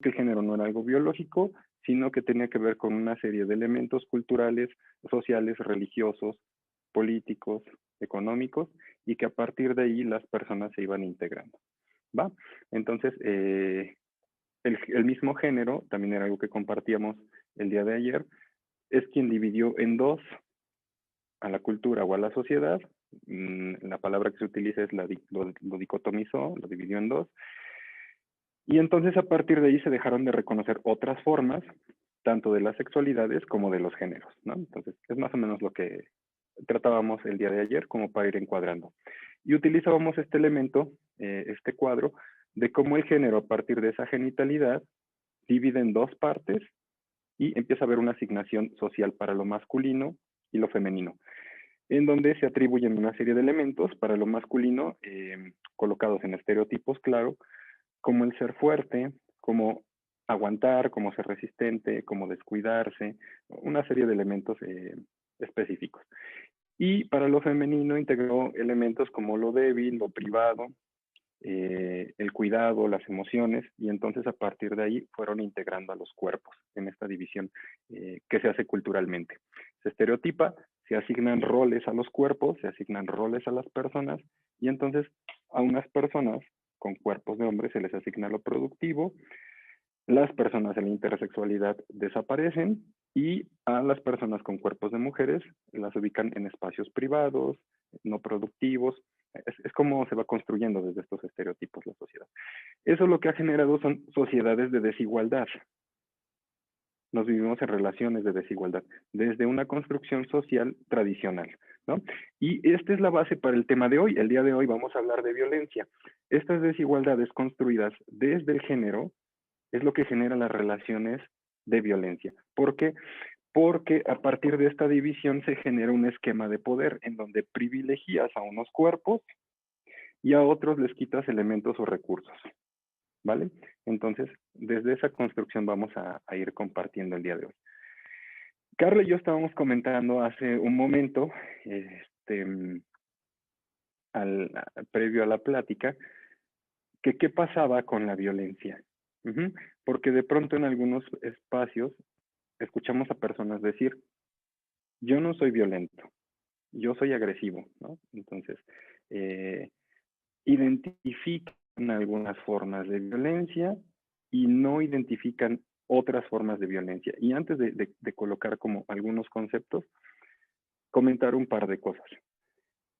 que el género no era algo biológico, sino que tenía que ver con una serie de elementos culturales, sociales, religiosos, políticos, económicos, y que a partir de ahí las personas se iban integrando. ¿Va? Entonces, el mismo género, también era algo que compartíamos el día de ayer, es quien dividió en dos a la cultura o a la sociedad. La palabra que se utiliza es lo dicotomizó, lo dividió en dos. Y entonces a partir de ahí se dejaron de reconocer otras formas, tanto de las sexualidades como de los géneros, ¿no? Entonces es más o menos lo que tratábamos el día de ayer como para ir encuadrando. Y utilizábamos este elemento, este cuadro, de cómo el género a partir de esa genitalidad divide en dos partes y empieza a haber una asignación social para lo masculino y lo femenino, en donde se atribuyen una serie de elementos para lo masculino, colocados en estereotipos, claro, como el ser fuerte, como aguantar, como ser resistente, como descuidarse, una serie de elementos específicos. Y para lo femenino integró elementos como lo débil, lo privado, el cuidado, las emociones, y entonces a partir de ahí fueron integrando a los cuerpos en esta división que se hace culturalmente. Se estereotipa, se asignan roles a los cuerpos, se asignan roles a las personas, y entonces a unas personas con cuerpos de hombres se les asigna lo productivo, las personas en la intersexualidad desaparecen y a las personas con cuerpos de mujeres las ubican en espacios privados, no productivos. Es como se va construyendo desde estos estereotipos la sociedad. Eso lo que ha generado son sociedades de desigualdad. Nos vivimos en relaciones de desigualdad, desde una construcción social tradicional, ¿no? Y esta es la base para el tema de hoy. El día de hoy vamos a hablar de violencia. Estas desigualdades construidas desde el género es lo que genera las relaciones de violencia. ¿Por qué? Porque a partir de esta división se genera un esquema de poder en donde privilegias a unos cuerpos y a otros les quitas elementos o recursos, ¿vale? Entonces, desde esa construcción vamos a ir compartiendo el día de hoy. Carla y yo estábamos comentando hace un momento, previo a la plática, que qué pasaba con la violencia. Porque de pronto en algunos espacios escuchamos a personas decir, yo no soy violento, yo soy agresivo, ¿no? Entonces, identifican algunas formas de violencia y no identifican otras formas de violencia. Y antes de colocar como algunos conceptos, comentar un par de cosas.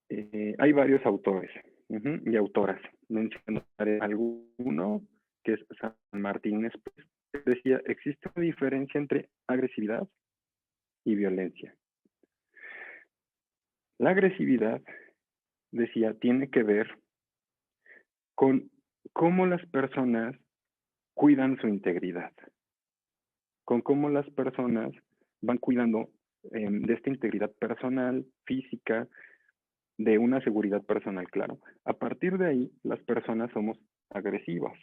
Hay varios autores y autoras. Mencionaré alguno, que es San Martín Espejo. Decía, existe una diferencia entre agresividad y violencia. La agresividad, decía, tiene que ver con cómo las personas cuidan su integridad, con cómo las personas van cuidando de esta integridad personal, física, de una seguridad personal, claro. A partir de ahí, las personas somos agresivas,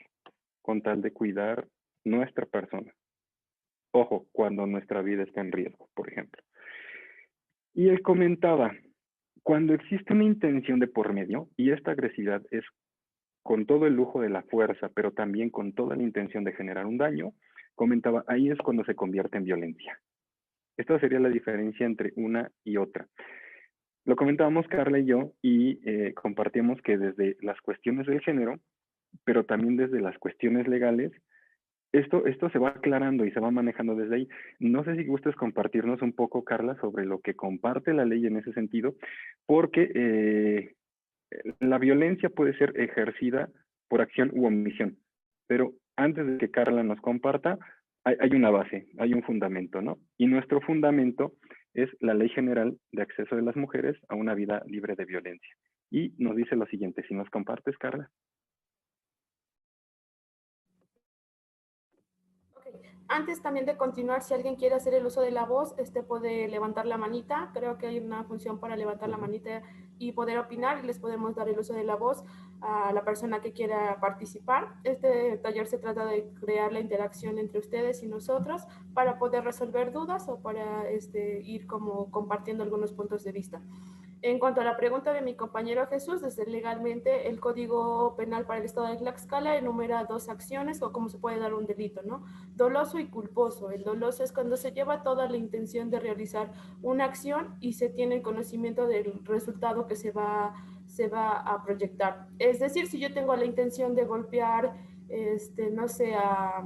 con tal de cuidar nuestra persona. Ojo, cuando nuestra vida está en riesgo, por ejemplo. Y él comentaba, cuando existe una intención de por medio, y esta agresividad es con todo el lujo de la fuerza, pero también con toda la intención de generar un daño, comentaba, ahí es cuando se convierte en violencia. Esta sería la diferencia entre una y otra. Lo comentábamos Carla y yo y compartíamos que desde las cuestiones del género, pero también desde las cuestiones legales, esto se va aclarando y se va manejando desde ahí. No sé si gustes compartirnos un poco, Carla, sobre lo que comparte la ley en ese sentido, porque la violencia puede ser ejercida por acción u omisión, pero antes de que Carla nos comparta, hay una base, hay un fundamento, ¿no? Y nuestro fundamento es la Ley General de Acceso de las Mujeres a una vida libre de violencia. Y nos dice lo siguiente, si nos compartes, Carla. Antes también de continuar, si alguien quiere hacer el uso de la voz, puede levantar la manita. Creo que hay una función para levantar la manita y poder opinar. Les podemos dar el uso de la voz a la persona que quiera participar. Este taller se trata de crear la interacción entre ustedes y nosotros para poder resolver dudas o para ir como compartiendo algunos puntos de vista. En cuanto a la pregunta de mi compañero Jesús, desde legalmente el Código Penal para el Estado de Tlaxcala enumera dos acciones o cómo se puede dar un delito, ¿no? Doloso y culposo. El doloso es cuando se lleva toda la intención de realizar una acción y se tiene el conocimiento del resultado que se va a proyectar. Es decir, si yo tengo la intención de golpear, no sé, a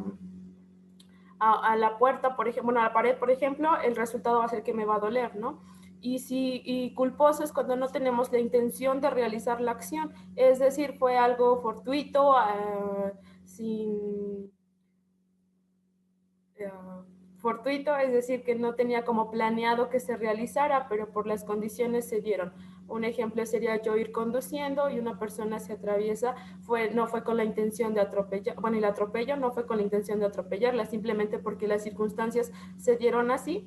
la puerta, por ejemplo, bueno, a la pared, por ejemplo, el resultado va a ser que me va a doler, ¿no? Y culposo es cuando no tenemos la intención de realizar la acción, es decir, fue algo fortuito, sin fortuito, es decir, que no tenía como planeado que se realizara, pero por las condiciones se dieron. Un ejemplo sería yo ir conduciendo y una persona se atraviesa, no fue con la intención de atropellar, bueno, y la atropello no fue con la intención de atropellarla, simplemente porque las circunstancias se dieron así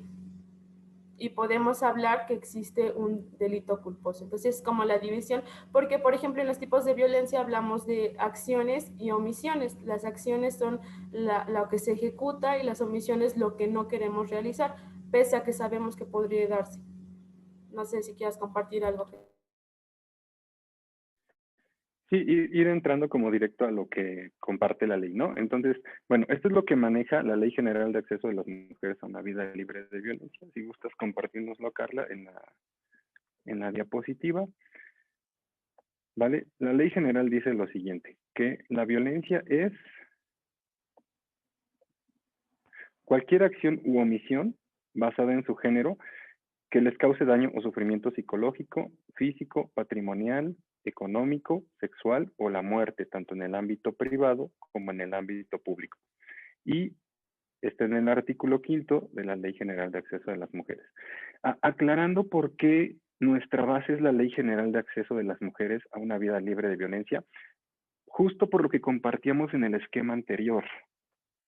y podemos hablar que existe un delito culposo. Entonces, es como la división, porque, por ejemplo, en los tipos de violencia hablamos de acciones y omisiones. Las acciones son lo que se ejecuta y las omisiones lo que no queremos realizar, pese a que sabemos que podría darse. No sé si quieras compartir algo. Sí, ir entrando como directo a lo que comparte la ley, ¿no? Entonces, bueno, esto es lo que maneja la Ley General de Acceso de las Mujeres a una Vida Libre de Violencia. Si gustas compartirnoslo, Carla, en la diapositiva, ¿vale? La Ley General dice lo siguiente, que la violencia es cualquier acción u omisión basada en su género que les cause daño o sufrimiento psicológico, físico, patrimonial, económico, sexual o la muerte, tanto en el ámbito privado como en el ámbito público. Y está en el artículo 5 de la Ley General de Acceso de las Mujeres. Aclarando por qué nuestra base es la Ley General de Acceso de las Mujeres a una vida libre de violencia, justo por lo que compartíamos en el esquema anterior.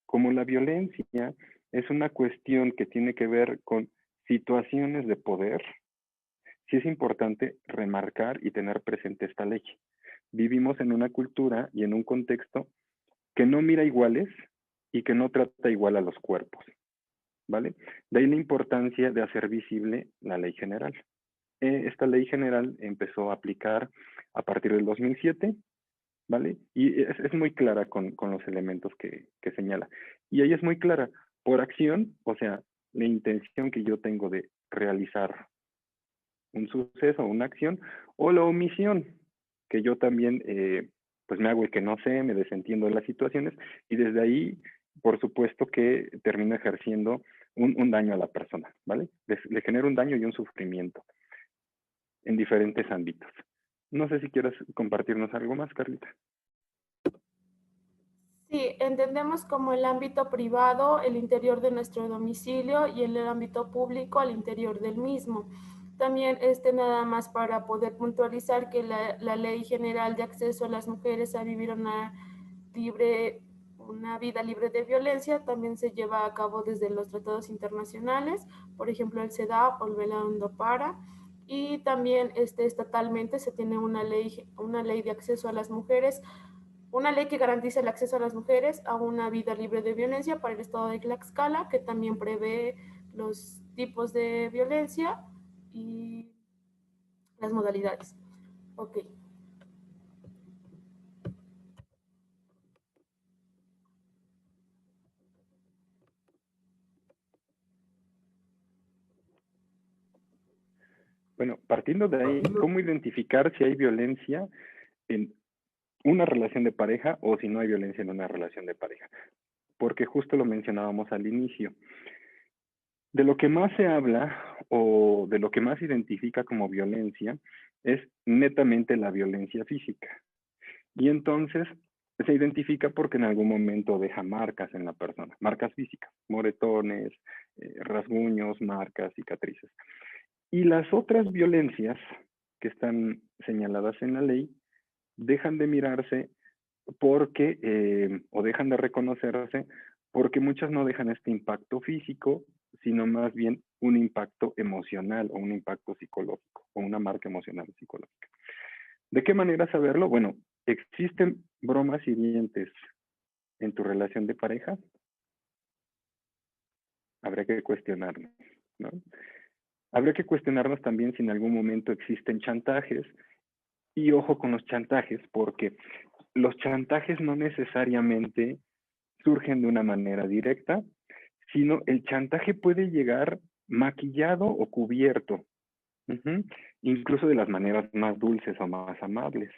Como la violencia es una cuestión que tiene que ver con situaciones de poder, sí es importante remarcar y tener presente esta ley. Vivimos en una cultura y en un contexto que no mira iguales y que no trata igual a los cuerpos, ¿vale? De ahí la importancia de hacer visible la ley general. Esta ley general empezó a aplicar a partir del 2007, ¿vale? Y es muy clara con los elementos que señala. Y ahí es muy clara, por acción, o sea, la intención que yo tengo de realizar un suceso, una acción, o la omisión, que yo también pues me hago el que no sé, me desentiendo de las situaciones, y desde ahí, por supuesto que termino ejerciendo un daño a la persona, ¿vale? Le genera un daño y un sufrimiento en diferentes ámbitos. No sé si quieres compartirnos algo más, Carlita. Sí, entendemos como el ámbito privado, el interior de nuestro domicilio y el ámbito público al interior del mismo. También nada más para poder puntualizar que la Ley General de Acceso a las Mujeres a vivir una vida libre de violencia también se lleva a cabo desde los tratados internacionales, por ejemplo el CEDAW o el Velando Para, y también estatalmente se tiene una ley de acceso a las mujeres, una ley que garantiza el acceso a las mujeres a una vida libre de violencia para el estado de Tlaxcala, que también prevé los tipos de violencia y las modalidades. Ok. Bueno, partiendo de ahí, ¿cómo identificar si hay violencia en una relación de pareja o si no hay violencia en una relación de pareja? Porque justo lo mencionábamos al inicio. De lo que más se habla o de lo que más se identifica como violencia es netamente la violencia física. Y entonces se identifica porque en algún momento deja marcas en la persona, marcas físicas, moretones, rasguños, marcas, cicatrices. Y las otras violencias que están señaladas en la ley dejan de mirarse porque, o dejan de reconocerse, porque muchas no dejan este impacto físico, sino más bien un impacto emocional o un impacto psicológico, o una marca emocional o psicológica. ¿De qué manera saberlo? Bueno, ¿existen bromas hirientes en tu relación de pareja? Habría que cuestionarlo, ¿no? Habría que cuestionarnos también si en algún momento existen chantajes, y ojo con los chantajes, porque los chantajes no necesariamente surgen de una manera directa, sino el chantaje puede llegar maquillado o cubierto, ujú, incluso de las maneras más dulces o más amables,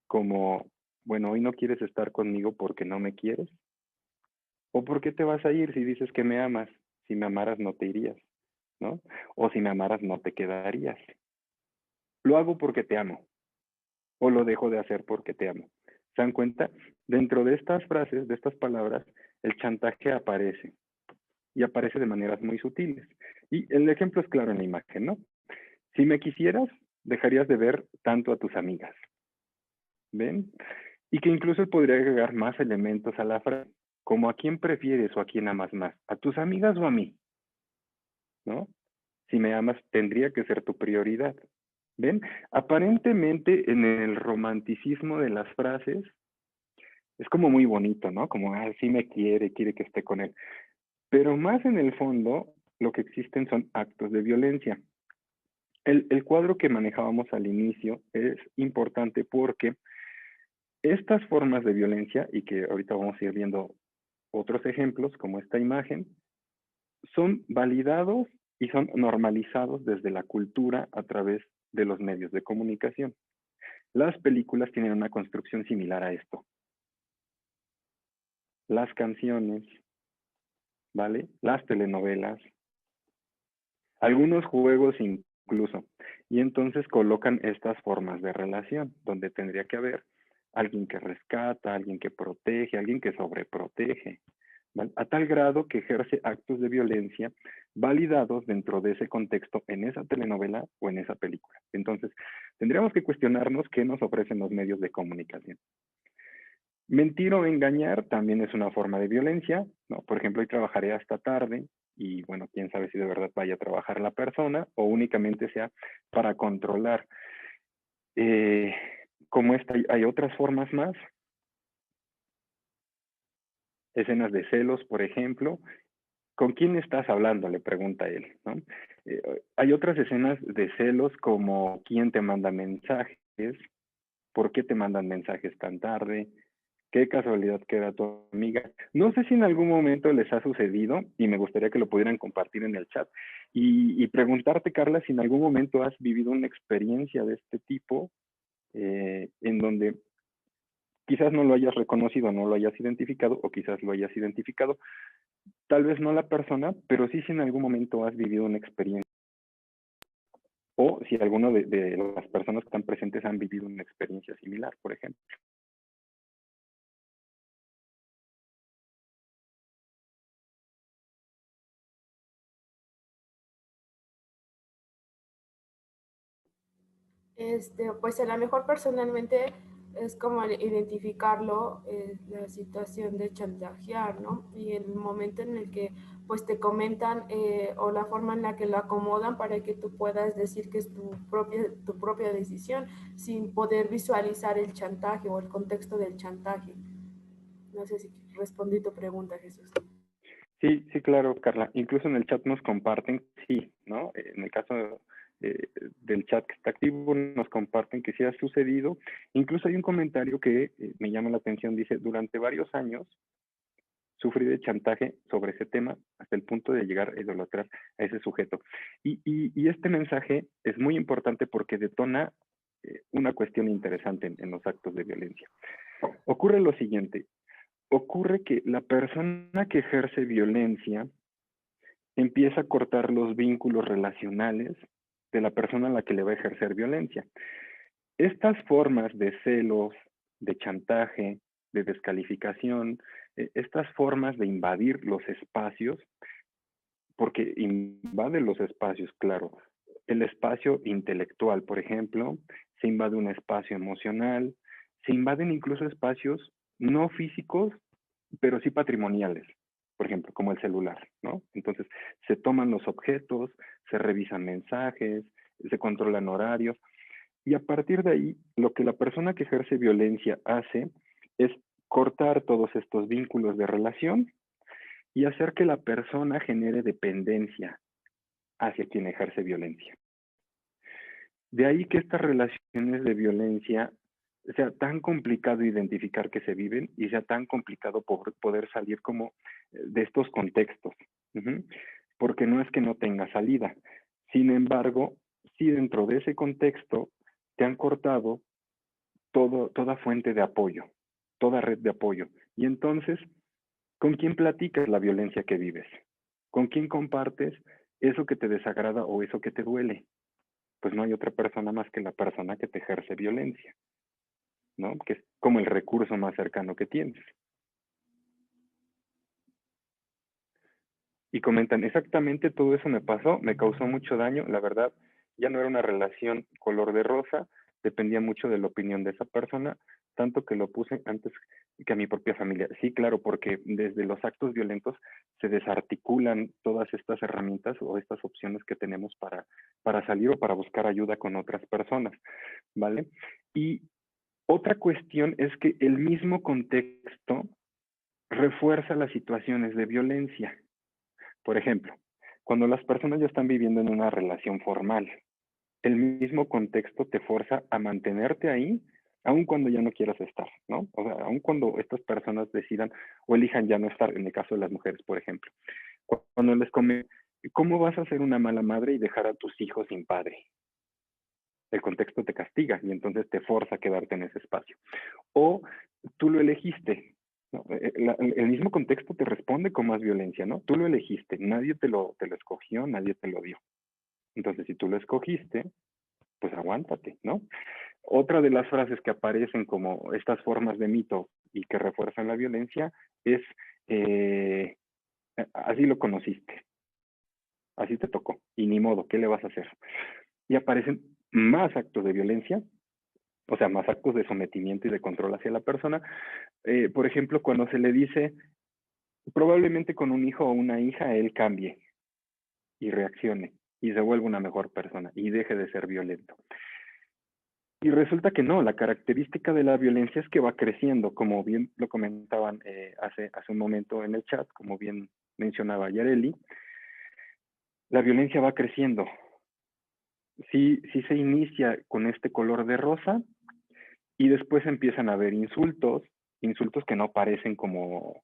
como, bueno, hoy no quieres estar conmigo porque no me quieres, o por qué te vas a ir si dices que me amas, si me amaras no te irías, ¿no? O si me amaras no te quedarías. Lo hago porque te amo, o lo dejo de hacer porque te amo. ¿Se dan cuenta? Dentro de estas frases, de estas palabras, el chantaje aparece y aparece de maneras muy sutiles. Y el ejemplo es claro en la imagen, ¿no? Si me quisieras, dejarías de ver tanto a tus amigas, ¿ven? Y que incluso podría agregar más elementos a la frase, como a quién prefieres o a quién amas más, a tus amigas o a mí, ¿no? Si me amas, tendría que ser tu prioridad. ¿Ven? Aparentemente en el romanticismo de las frases es como muy bonito, ¿no? Como, ah, sí me quiere, quiere que esté con él. Pero más en el fondo, lo que existen son actos de violencia. El cuadro que manejábamos al inicio es importante porque estas formas de violencia, y que ahorita vamos a ir viendo otros ejemplos como esta imagen, son validados y son normalizados desde la cultura a través de los medios de comunicación. Las películas tienen una construcción similar a esto. Las canciones, ¿vale? Las telenovelas, algunos juegos incluso. Y entonces colocan estas formas de relación, donde tendría que haber alguien que rescata, alguien que protege, alguien que sobreprotege, ¿vale? A tal grado que ejerce actos de violencia validados dentro de ese contexto en esa telenovela o en esa película. Entonces, tendríamos que cuestionarnos qué nos ofrecen los medios de comunicación. Mentir o engañar también es una forma de violencia, ¿no? Por ejemplo, hoy trabajaré hasta tarde y, bueno, quién sabe si de verdad vaya a trabajar la persona o únicamente sea para controlar. Eh, como esta, hay otras formas más, escenas de celos, por ejemplo. ¿Con quién estás hablando? Le pregunta él, ¿no? Hay otras escenas de celos como quién te manda mensajes, por qué te mandan mensajes tan tarde, qué casualidad que era tu amiga. No sé si en algún momento les ha sucedido y me gustaría que lo pudieran compartir en el chat y preguntarte, Carla, si en algún momento has vivido una experiencia de este tipo en donde quizás no lo hayas reconocido, no lo hayas identificado o quizás lo hayas identificado, tal vez no la persona, pero sí si en algún momento has vivido una experiencia o si alguno de las personas que están presentes han vivido una experiencia similar, por ejemplo. Pues a lo mejor personalmente es como identificarlo, la situación de chantajear, ¿no? Y el momento en el que pues te comentan o la forma en la que lo acomodan para que tú puedas decir que es tu propia decisión sin poder visualizar el chantaje o el contexto del chantaje. No sé si respondí tu pregunta, Jesús. Sí, sí, claro, Carla. Incluso en el chat nos comparten, sí, ¿no? En el caso del chat que está activo, nos comparten que sí ha sucedido. Incluso hay un comentario que me llama la atención, dice, durante varios años sufrí de chantaje sobre ese tema hasta el punto de llegar a idolatrar a ese sujeto. Y este mensaje es muy importante porque detona una cuestión interesante en los actos de violencia. Ocurre lo siguiente, ocurre que la persona que ejerce violencia empieza a cortar los vínculos relacionales de la persona a la que le va a ejercer violencia. Estas formas de celos, de chantaje, de descalificación, estas formas de invadir los espacios, porque invade los espacios, claro. El espacio intelectual, por ejemplo, se invade un espacio emocional, se invaden incluso espacios no físicos, pero sí patrimoniales, por ejemplo, como el celular, ¿no? Entonces, se toman los objetos, se revisan mensajes, se controlan horarios, y a partir de ahí, lo que la persona que ejerce violencia hace es cortar todos estos vínculos de relación y hacer que la persona genere dependencia hacia quien ejerce violencia. De ahí que estas relaciones de violencia sea tan complicado identificar que se viven y sea tan complicado poder salir como de estos contextos. Porque no es que no tenga salida. Sin embargo, si dentro de ese contexto te han cortado toda fuente de apoyo, toda red de apoyo. Y entonces, ¿con quién platicas la violencia que vives? ¿Con quién compartes eso que te desagrada o eso que te duele? Pues no hay otra persona más que la persona que te ejerce violencia, ¿no? Que es como el recurso más cercano que tienes. Y comentan, exactamente todo eso me pasó, me causó mucho daño, la verdad, ya no era una relación color de rosa, dependía mucho de la opinión de esa persona, tanto que lo puse antes que a mi propia familia. Sí, claro, porque desde los actos violentos se desarticulan todas estas herramientas o estas opciones que tenemos para salir o para buscar ayuda con otras personas, ¿vale? Y otra cuestión es que el mismo contexto refuerza las situaciones de violencia. Por ejemplo, cuando las personas ya están viviendo en una relación formal, el mismo contexto te fuerza a mantenerte ahí, aun cuando ya no quieras estar, ¿no? O sea, aun cuando estas personas decidan o elijan ya no estar, en el caso de las mujeres, por ejemplo. Cuando les come, ¿cómo vas a ser una mala madre y dejar a tus hijos sin padre? El contexto te castiga y entonces te forza a quedarte en ese espacio. O tú lo elegiste, ¿no? El mismo contexto te responde con más violencia, ¿no? Tú lo elegiste, nadie te lo escogió, nadie te lo dio. Entonces, si tú lo escogiste, pues aguántate, ¿no? Otra de las frases que aparecen como estas formas de mito y que refuerzan la violencia es, así lo conociste, así te tocó, y ni modo, ¿qué le vas a hacer? Y aparecen más actos de violencia, o sea, más actos de sometimiento y de control hacia la persona. Por ejemplo, cuando se le dice, probablemente con un hijo o una hija él cambie y reaccione y se vuelva una mejor persona y deje de ser violento. Y resulta que no, la característica de la violencia es que va creciendo, como bien lo comentaban hace un momento en el chat, como bien mencionaba Yareli, la violencia va creciendo. Sí se inicia con este color de rosa y después empiezan a haber insultos que no parecen como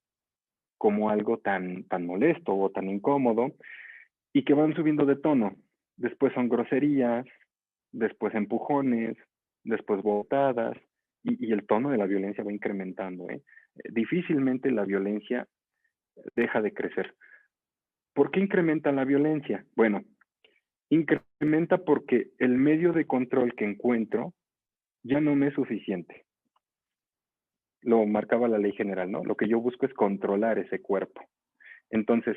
algo tan molesto o tan incómodo y que van subiendo de tono. Después son groserías, después empujones, después botadas y el tono de la violencia va incrementando. Difícilmente la violencia deja de crecer. ¿Por qué incrementa la violencia? Bueno, incrementa porque el medio de control que encuentro ya no me es suficiente. Lo marcaba la ley general, ¿no? Lo que yo busco es controlar ese cuerpo. Entonces,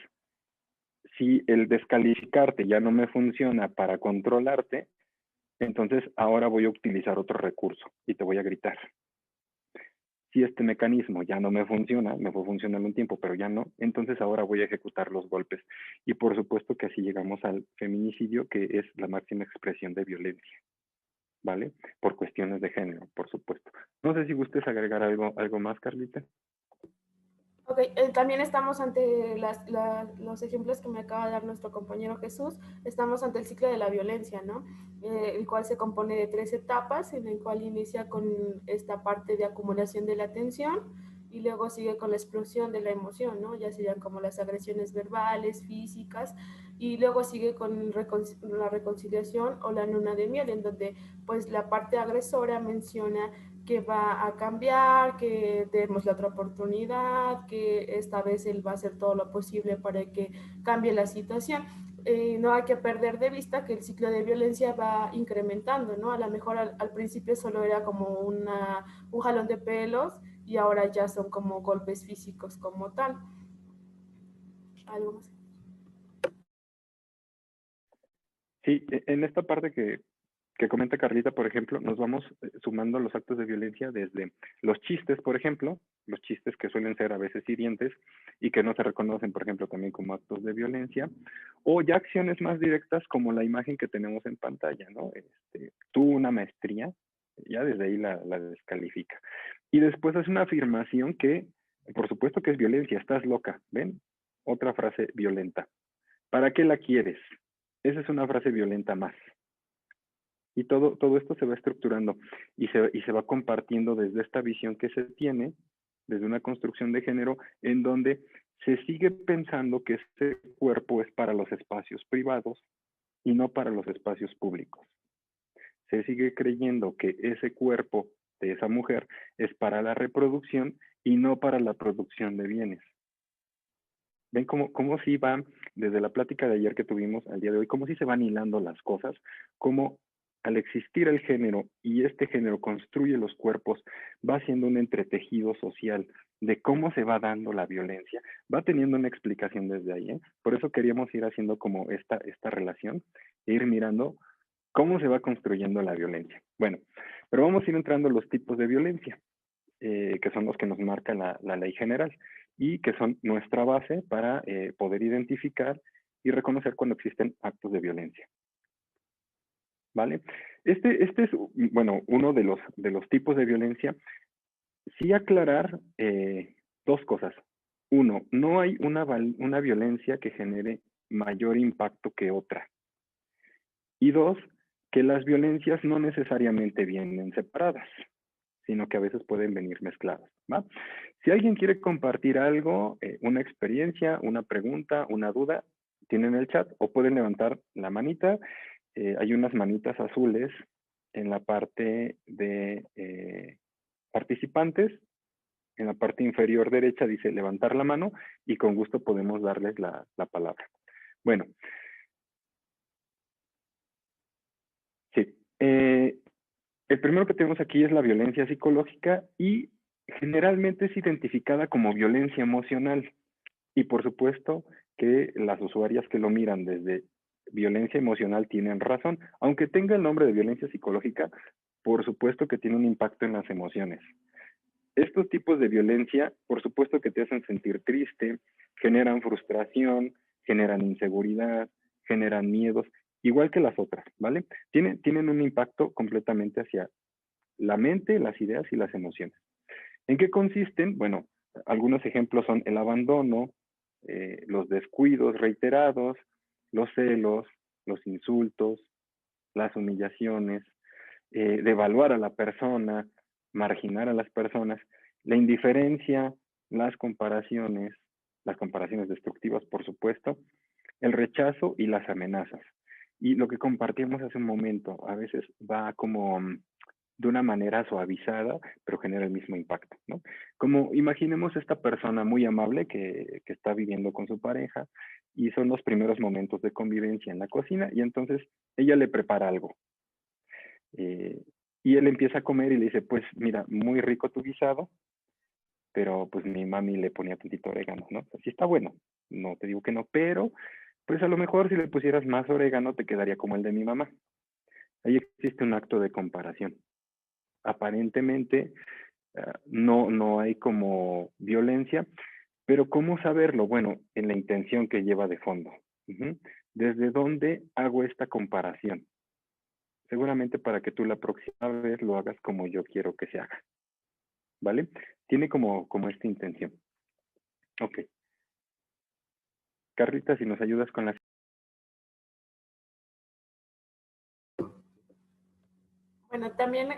si el descalificarte ya no me funciona para controlarte, entonces ahora voy a utilizar otro recurso y te voy a gritar. Si este mecanismo ya no me funciona, me fue funcionando un tiempo, pero ya no, entonces ahora voy a ejecutar los golpes. Y por supuesto que así llegamos al feminicidio, que es la máxima expresión de violencia, ¿vale? Por cuestiones de género, por supuesto. No sé si gustes agregar algo más, Carlita. Ok, también estamos ante los ejemplos que me acaba de dar nuestro compañero Jesús. Estamos ante el ciclo de la violencia, ¿no? El cual se compone de 3 etapas, en el cual inicia con esta parte de acumulación de la atención y luego sigue con la explosión de la emoción, ¿no? Ya serían como las agresiones verbales, físicas, y luego sigue con la reconciliación o la luna de miel, en donde pues la parte agresora menciona que va a cambiar, que demos la otra oportunidad, que esta vez él va a hacer todo lo posible para que cambie la situación. No hay que perder de vista que el ciclo de violencia va incrementando, ¿no? A lo mejor al principio solo era como un jalón de pelos y ahora ya son como golpes físicos como tal. ¿Algo más? Sí, en esta parte que comenta Carlita, por ejemplo, nos vamos sumando los actos de violencia desde los chistes, por ejemplo, los chistes que suelen ser a veces hirientes y que no se reconocen, por ejemplo, también como actos de violencia, o ya acciones más directas como la imagen que tenemos en pantalla, ¿no? Tú una maestría, ya desde ahí la descalifica. Y después es una afirmación que, por supuesto que es violencia, estás loca, ¿ven? Otra frase violenta. ¿Para qué la quieres? Esa es una frase violenta más. Y todo esto se va estructurando y se va compartiendo desde esta visión que se tiene, desde una construcción de género, en donde se sigue pensando que ese cuerpo es para los espacios privados y no para los espacios públicos. Se sigue creyendo que ese cuerpo de esa mujer es para la reproducción y no para la producción de bienes. ¿Ven cómo si va, desde la plática de ayer que tuvimos al día de hoy, cómo si se van hilando las cosas, cómo al existir el género y este género construye los cuerpos, va haciendo un entretejido social de cómo se va dando la violencia, va teniendo una explicación desde ahí, ¿eh? Por eso queríamos ir haciendo como esta relación, e ir mirando cómo se va construyendo la violencia. Bueno, pero vamos a ir entrando a los tipos de violencia, que son los que nos marca la ley general y que son nuestra base para poder identificar y reconocer cuando existen actos de violencia. ¿Vale? Este es, bueno, uno de los tipos de violencia. Sí aclarar dos cosas. Uno, no hay una violencia que genere mayor impacto que otra. Y dos, que las violencias no necesariamente vienen separadas, sino que a veces pueden venir mezcladas, ¿va? Si alguien quiere compartir algo, una experiencia, una pregunta, una duda, tienen el chat o pueden levantar la manita. Hay unas manitas azules en la parte de participantes. En la parte inferior derecha dice levantar la mano y con gusto podemos darles la palabra. Bueno. Sí. El primero que tenemos aquí es la violencia psicológica y generalmente es identificada como violencia emocional. Y por supuesto que las usuarias que lo miran desde violencia emocional tienen razón. Aunque tenga el nombre de violencia psicológica, por supuesto que tiene un impacto en las emociones. Estos tipos de violencia, por supuesto que te hacen sentir triste, generan frustración, generan inseguridad, generan miedos, igual que las otras, ¿vale? Tienen un impacto completamente hacia la mente, las ideas y las emociones. ¿En qué consisten? Bueno, algunos ejemplos son el abandono, los descuidos reiterados, los celos, los insultos, las humillaciones, devaluar a la persona, marginar a las personas, la indiferencia, las comparaciones destructivas, por supuesto, el rechazo y las amenazas. Y lo que compartimos hace un momento, a veces va como de una manera suavizada, pero genera el mismo impacto, ¿no? Como imaginemos esta persona muy amable que está viviendo con su pareja y son los primeros momentos de convivencia en la cocina y entonces ella le prepara algo. Y él empieza a comer y le dice, pues mira, muy rico tu guisado, pero pues mi mami le ponía tantito orégano, ¿no? Así está bueno, no te digo que no, pero pues a lo mejor si le pusieras más orégano te quedaría como el de mi mamá. Ahí existe un acto de comparación. Aparentemente no hay como violencia, pero ¿cómo saberlo? Bueno, en la intención que lleva de fondo. ¿Desde dónde hago esta comparación? Seguramente para que tú la próxima vez lo hagas como yo quiero que se haga. ¿Vale? Tiene como esta intención. Ok. Carlita, si nos ayudas con la... Bueno, también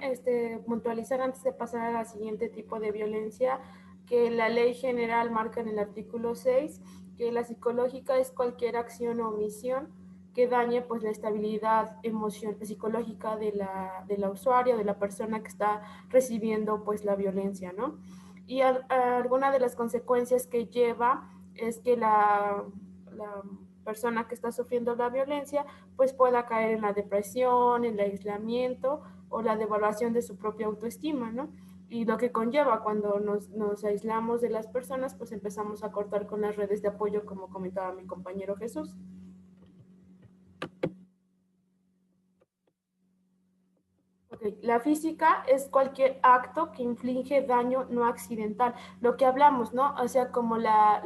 puntualizar antes de pasar al siguiente tipo de violencia, que la ley general marca en el artículo 6 que la psicológica es cualquier acción o omisión que dañe pues la estabilidad psicológica de la usuaria, de la persona que está recibiendo pues la violencia, ¿no? Y alguna de las consecuencias que lleva es que la persona que está sufriendo la violencia pues pueda caer en la depresión, en el aislamiento o la devaluación de su propia autoestima, ¿no? Y lo que conlleva cuando nos aislamos de las personas, pues empezamos a cortar con las redes de apoyo, como comentaba mi compañero Ok, la física es cualquier acto que inflige daño no accidental. Lo que hablamos, ¿no? O sea, como la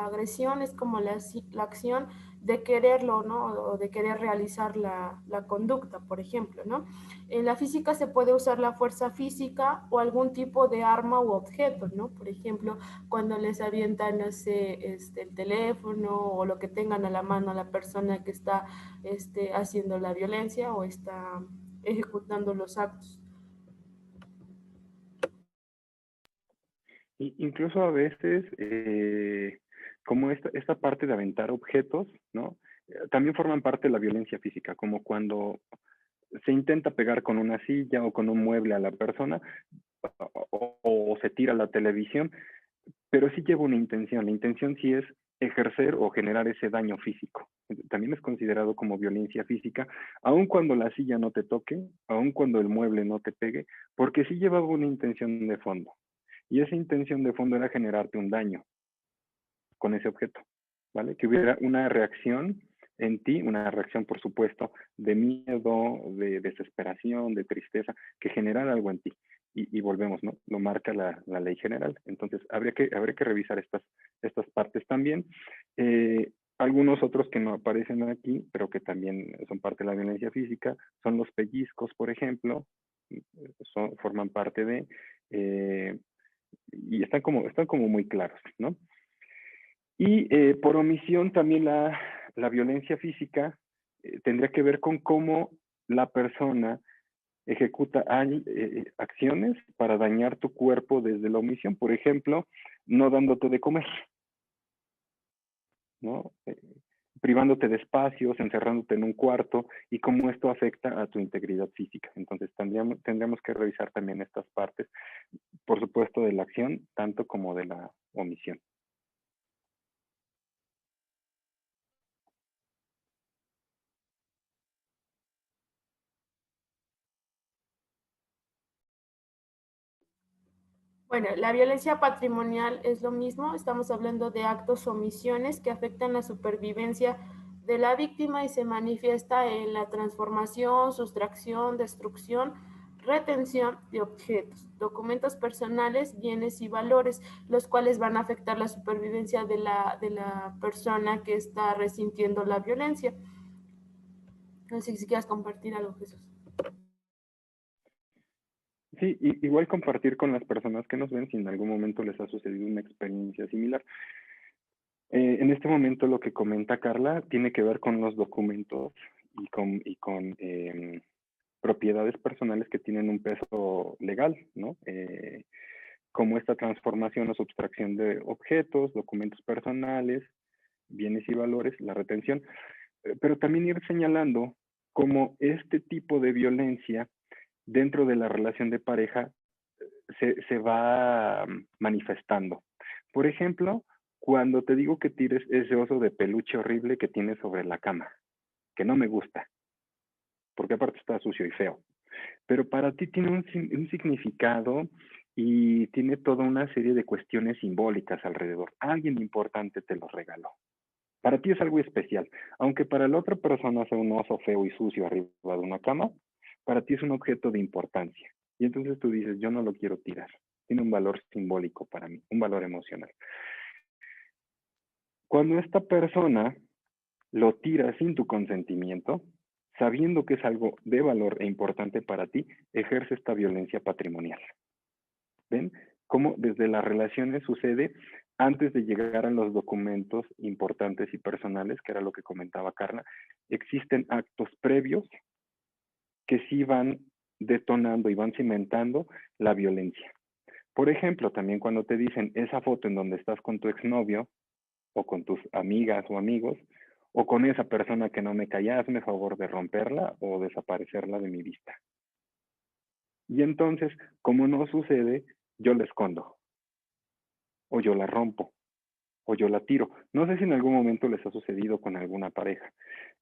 agresión es como la acción de quererlo, ¿no? O de querer realizar la conducta, por ejemplo, ¿no? En la física se puede usar la fuerza física o algún tipo de arma u objeto, ¿no? Por ejemplo, cuando les avientan, no sé, el teléfono o lo que tengan a la mano a la persona que está haciendo la violencia o está ejecutando los actos. Incluso a veces, como esta parte de aventar objetos, ¿no? También forman parte de la violencia física, como cuando se intenta pegar con una silla o con un mueble a la persona o se tira la televisión, pero sí lleva una intención. La intención sí es ejercer o generar ese daño físico. También es considerado como violencia física, aun cuando la silla no te toque, aun cuando el mueble no te pegue, porque sí llevaba una intención de fondo. Y esa intención de fondo era generarte un daño con ese objeto, ¿vale? Que hubiera una reacción en ti, una reacción, por supuesto, de miedo, de desesperación, de tristeza, que generara algo en ti. Y volvemos, ¿no? Lo marca la ley general. Entonces, habría que revisar estas partes también. Algunos otros que no aparecen aquí, pero que también son parte de la violencia física, son los pellizcos, por ejemplo, forman parte de, y están como muy claros, ¿no? Y por omisión también la violencia física tendría que ver con cómo la persona ejecuta acciones para dañar tu cuerpo desde la omisión. Por ejemplo, no dándote de comer, ¿no? Privándote de espacios, encerrándote en un cuarto y cómo esto afecta a tu integridad física. Entonces tendríamos que revisar también estas partes, por supuesto, de la acción, tanto como de la omisión. Bueno, la violencia patrimonial es lo mismo, estamos hablando de actos o omisiones que afectan la supervivencia de la víctima y se manifiesta en la transformación, sustracción, destrucción, retención de objetos, documentos personales, bienes y valores, los cuales van a afectar la supervivencia de la persona que está resintiendo la violencia. No sé si quieres compartir algo, Jesús. Sí, igual compartir con las personas que nos ven si en algún momento les ha sucedido una experiencia similar. En este momento lo que comenta Carla tiene que ver con los documentos y con propiedades personales que tienen un peso legal, ¿no? Como esta transformación o subtracción de objetos, documentos personales, bienes y valores, la retención, pero también ir señalando cómo este tipo de violencia dentro de la relación de pareja se va manifestando. Por ejemplo, cuando te digo que tires ese oso de peluche horrible que tienes sobre la cama, que no me gusta, porque aparte está sucio y feo, pero para ti tiene un significado y tiene toda una serie de cuestiones simbólicas alrededor. Alguien importante te lo regaló. Para ti es algo especial, aunque para la otra persona sea un oso feo y sucio arriba de una cama, para ti es un objeto de importancia. Y entonces tú dices, yo no lo quiero tirar. Tiene un valor simbólico para mí, un valor emocional. Cuando esta persona lo tira sin tu consentimiento, sabiendo que es algo de valor e importante para ti, ejerce esta violencia patrimonial. ¿Ven? Cómo desde las relaciones sucede antes de llegar a los documentos importantes y personales, que era lo que comentaba Carla, existen actos previos que sí van detonando y van cimentando la violencia. Por ejemplo, también cuando te dicen esa foto en donde estás con tu exnovio o con tus amigas o amigos, o con esa persona que no me cae, hazme favor de romperla o desaparecerla de mi vista. Y entonces, como no sucede, yo la escondo, o yo la rompo, o yo la tiro. No sé si en algún momento les ha sucedido con alguna pareja.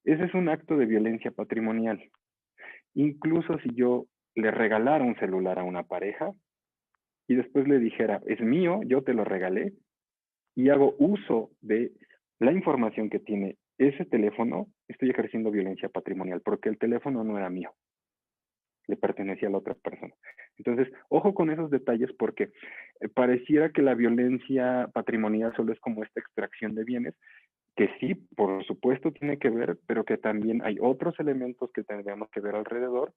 Ese es un acto de violencia patrimonial. Incluso si yo le regalara un celular a una pareja y después le dijera, es mío, yo te lo regalé, y hago uso de la información que tiene ese teléfono, estoy ejerciendo violencia patrimonial porque el teléfono no era mío. le pertenecía a la otra persona. Entonces, ojo con esos detalles porque pareciera que la violencia patrimonial solo es como esta extracción de bienes, que sí, por supuesto tiene que ver, pero que también hay otros elementos que tendríamos que ver alrededor,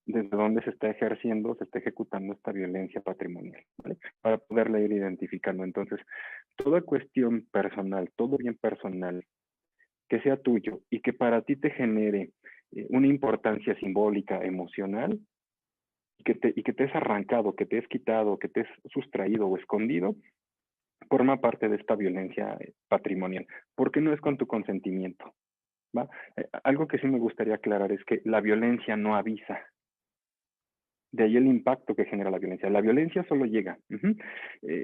desde donde se está ejerciendo, se está ejecutando esta violencia patrimonial, ¿vale? Para poderla ir identificando. Entonces, toda cuestión personal, todo bien personal, que sea tuyo y que para ti te genere una importancia simbólica, emocional, y que te es arrancado, que te es quitado, que te es sustraído o escondido, forma parte de esta violencia patrimonial, porque no es con tu consentimiento, ¿va? Algo que sí me gustaría aclarar es que la violencia no avisa. De ahí el impacto que genera la violencia. La violencia solo llega.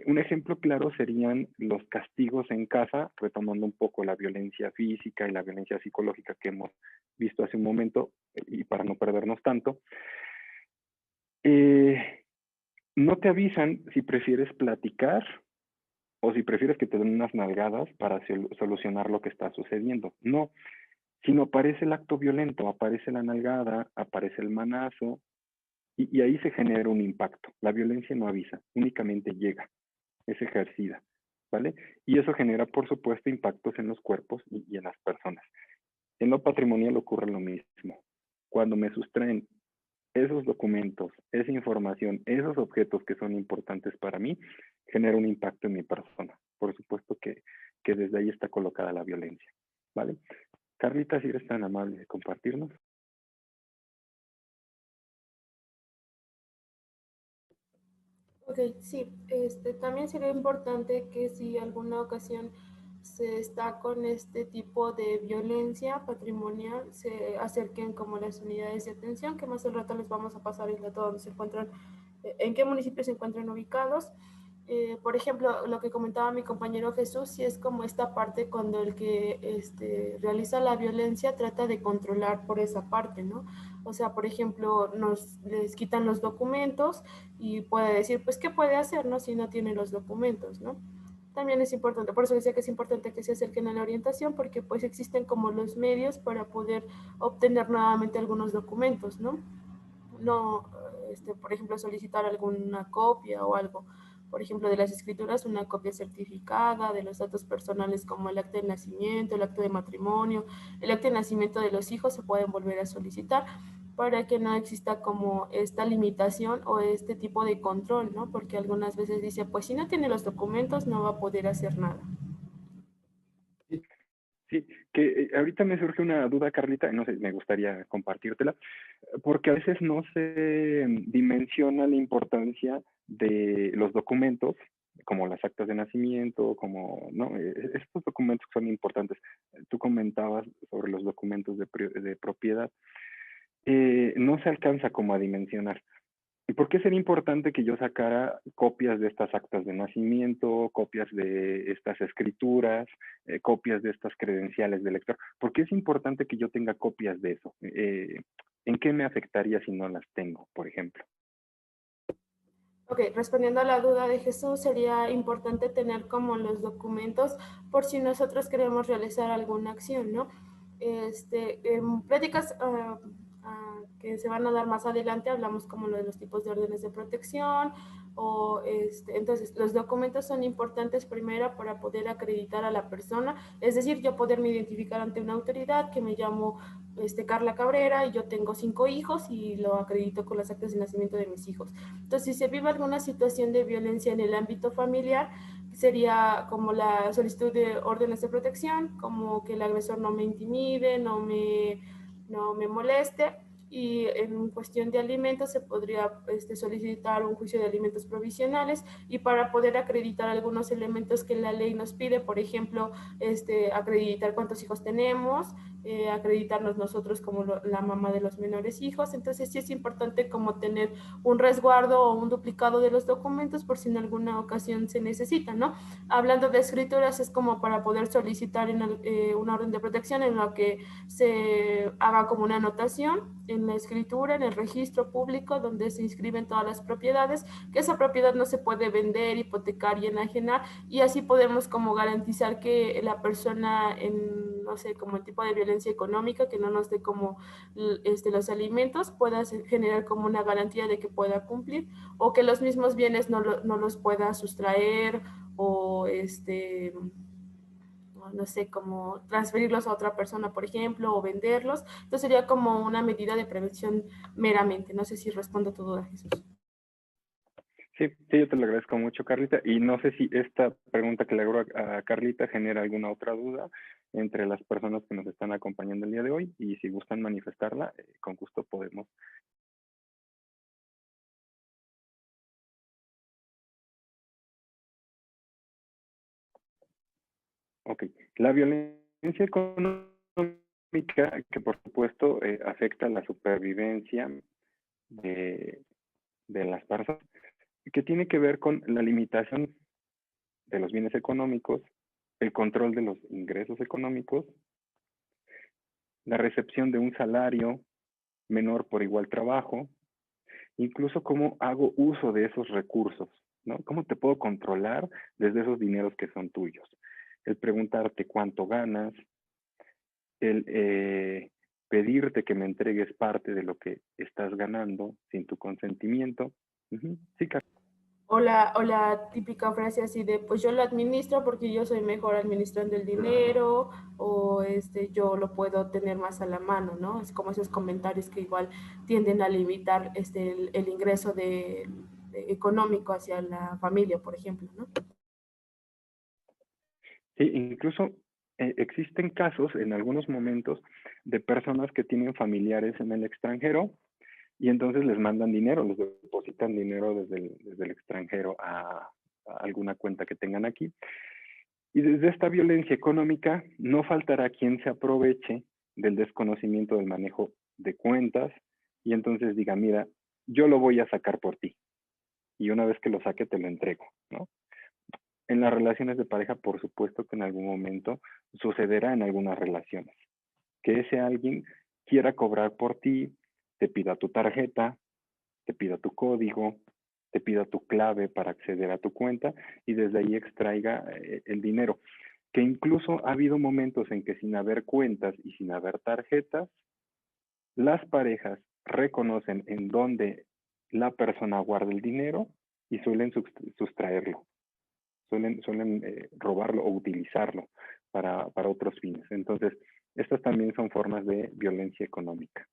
Un ejemplo claro serían los castigos en casa, retomando un poco la violencia física y la violencia psicológica que hemos visto hace un momento, y para no perdernos tanto. No te avisan si prefieres platicar o si prefieres que te den unas nalgadas para solucionar lo que está sucediendo. No, sino aparece el acto violento, aparece la nalgada, aparece el manazo, y ahí se genera un impacto. La violencia no avisa, únicamente llega, es ejercida, ¿vale? Y eso genera, por supuesto, impactos en los cuerpos y en las personas. En lo patrimonial ocurre lo mismo. Cuando me sustraen esos documentos, esa información, esos objetos que son importantes para mí, genera un impacto en mi persona. Por supuesto que desde ahí está colocada la violencia, ¿vale? Carlita, si eres tan amable de compartirnos. Ok, sí, también sería importante que si alguna ocasión se está con este tipo de violencia patrimonial, se acerquen como las unidades de atención, que más al rato les vamos a pasar el dato donde se encuentran, en qué municipios se encuentran ubicados. Por ejemplo, lo que comentaba mi compañero Jesús, sí es como esta parte cuando el que realiza la violencia trata de controlar por esa parte, ¿no? O sea, por ejemplo, les quitan los documentos y puede decir, pues, ¿qué puede hacer, no? Si no tiene los documentos, ¿no? También es importante, por eso decía que es importante que se acerquen a la orientación, porque pues existen como los medios para poder obtener nuevamente algunos documentos, ¿no? No, por ejemplo, solicitar alguna copia o algo, por ejemplo, de las escrituras, una copia certificada, de los datos personales como el acta de nacimiento, el acta de matrimonio, el acta de nacimiento de los hijos se pueden volver a solicitar para que no exista como esta limitación o este tipo de control, ¿no? Porque algunas veces dice, pues si no tiene los documentos no va a poder hacer nada. Sí, que ahorita me surge una duda, Carlita, no sé, me gustaría compartírtela, porque a veces no se dimensiona la importancia de los documentos, como las actas de nacimiento, como, ¿no? Estos documentos son importantes. Tú comentabas sobre los documentos de propiedad. No se alcanza como a dimensionar. ¿Y por qué sería importante que yo sacara copias de estas actas de nacimiento, copias de estas escrituras, copias de estas credenciales de lector? ¿Por qué es importante que yo tenga copias de eso? ¿En qué me afectaría si no las tengo, por ejemplo? Ok, respondiendo a la duda de Jesús, sería importante tener como los documentos por si nosotros queremos realizar alguna acción, ¿no? En pláticas que se van a dar más adelante hablamos como lo de los tipos de órdenes de protección o entonces los documentos son importantes primero para poder acreditar a la persona, es decir, yo poderme identificar ante una autoridad que me llamo Carla Cabrera y yo tengo 5 hijos y lo acredito con las actas de nacimiento de mis hijos. Entonces, si se vive alguna situación de violencia en el ámbito familiar, sería como la solicitud de órdenes de protección, como que el agresor no me intimide, no me moleste. Y en cuestión de alimentos se podría solicitar un juicio de alimentos provisionales y para poder acreditar algunos elementos que la ley nos pide, por ejemplo, acreditar cuántos hijos tenemos, acreditarnos nosotros como la mamá de los menores hijos. Entonces sí es importante como tener un resguardo o un duplicado de los documentos por si en alguna ocasión se necesita, ¿no? Hablando de escrituras, es como para poder solicitar una orden de protección en la que se haga como una anotación en la escritura, en el registro público donde se inscriben todas las propiedades, que esa propiedad no se puede vender, hipotecar y enajenar, y así podemos como garantizar que la persona en no sé, como el tipo de violencia económica, que no nos dé como los alimentos, pueda generar como una garantía de que pueda cumplir, o que los mismos bienes no los pueda sustraer, o no sé, como transferirlos a otra persona, por ejemplo, o venderlos. Entonces sería como una medida de prevención meramente. No sé si respondo a tu duda, Jesús. Sí, sí, yo te lo agradezco mucho, Carlita. Y no sé si esta pregunta que le hago a Carlita genera alguna otra duda entre las personas que nos están acompañando el día de hoy. Y si gustan manifestarla, con gusto podemos. Ok. La violencia económica, que por supuesto afecta la supervivencia de, de las personas, que tiene que ver con la limitación de los bienes económicos, el control de los ingresos económicos, la recepción de un salario menor por igual trabajo, incluso cómo hago uso de esos recursos, ¿no? ¿Cómo te puedo controlar desde esos dineros que son tuyos? El preguntarte cuánto ganas, el pedirte que me entregues parte de lo que estás ganando sin tu consentimiento. Sí, Carlos. O la típica frase así de, pues yo lo administro porque yo soy mejor administrando el dinero, o yo lo puedo tener más a la mano, ¿no? Es como esos comentarios que igual tienden a limitar el ingreso económico hacia la familia, por ejemplo, ¿no? Sí, incluso existen casos en algunos momentos de personas que tienen familiares en el extranjero y entonces les mandan dinero, les depositan dinero desde el extranjero a alguna cuenta que tengan aquí. Y desde esta violencia económica no faltará quien se aproveche del desconocimiento del manejo de cuentas y entonces diga, mira, yo lo voy a sacar por ti y una vez que lo saque te lo entrego, ¿no? En las relaciones de pareja, por supuesto que en algún momento sucederá en algunas relaciones, que ese alguien quiera cobrar por ti, te pida tu tarjeta, te pida tu código, te pida tu clave para acceder a tu cuenta y desde ahí extraiga el dinero. Que incluso ha habido momentos en que sin haber cuentas y sin haber tarjetas, las parejas reconocen en dónde la persona guarda el dinero y suelen sustraerlo, suelen robarlo o utilizarlo para otros fines. Entonces, estas también son formas de violencia económica.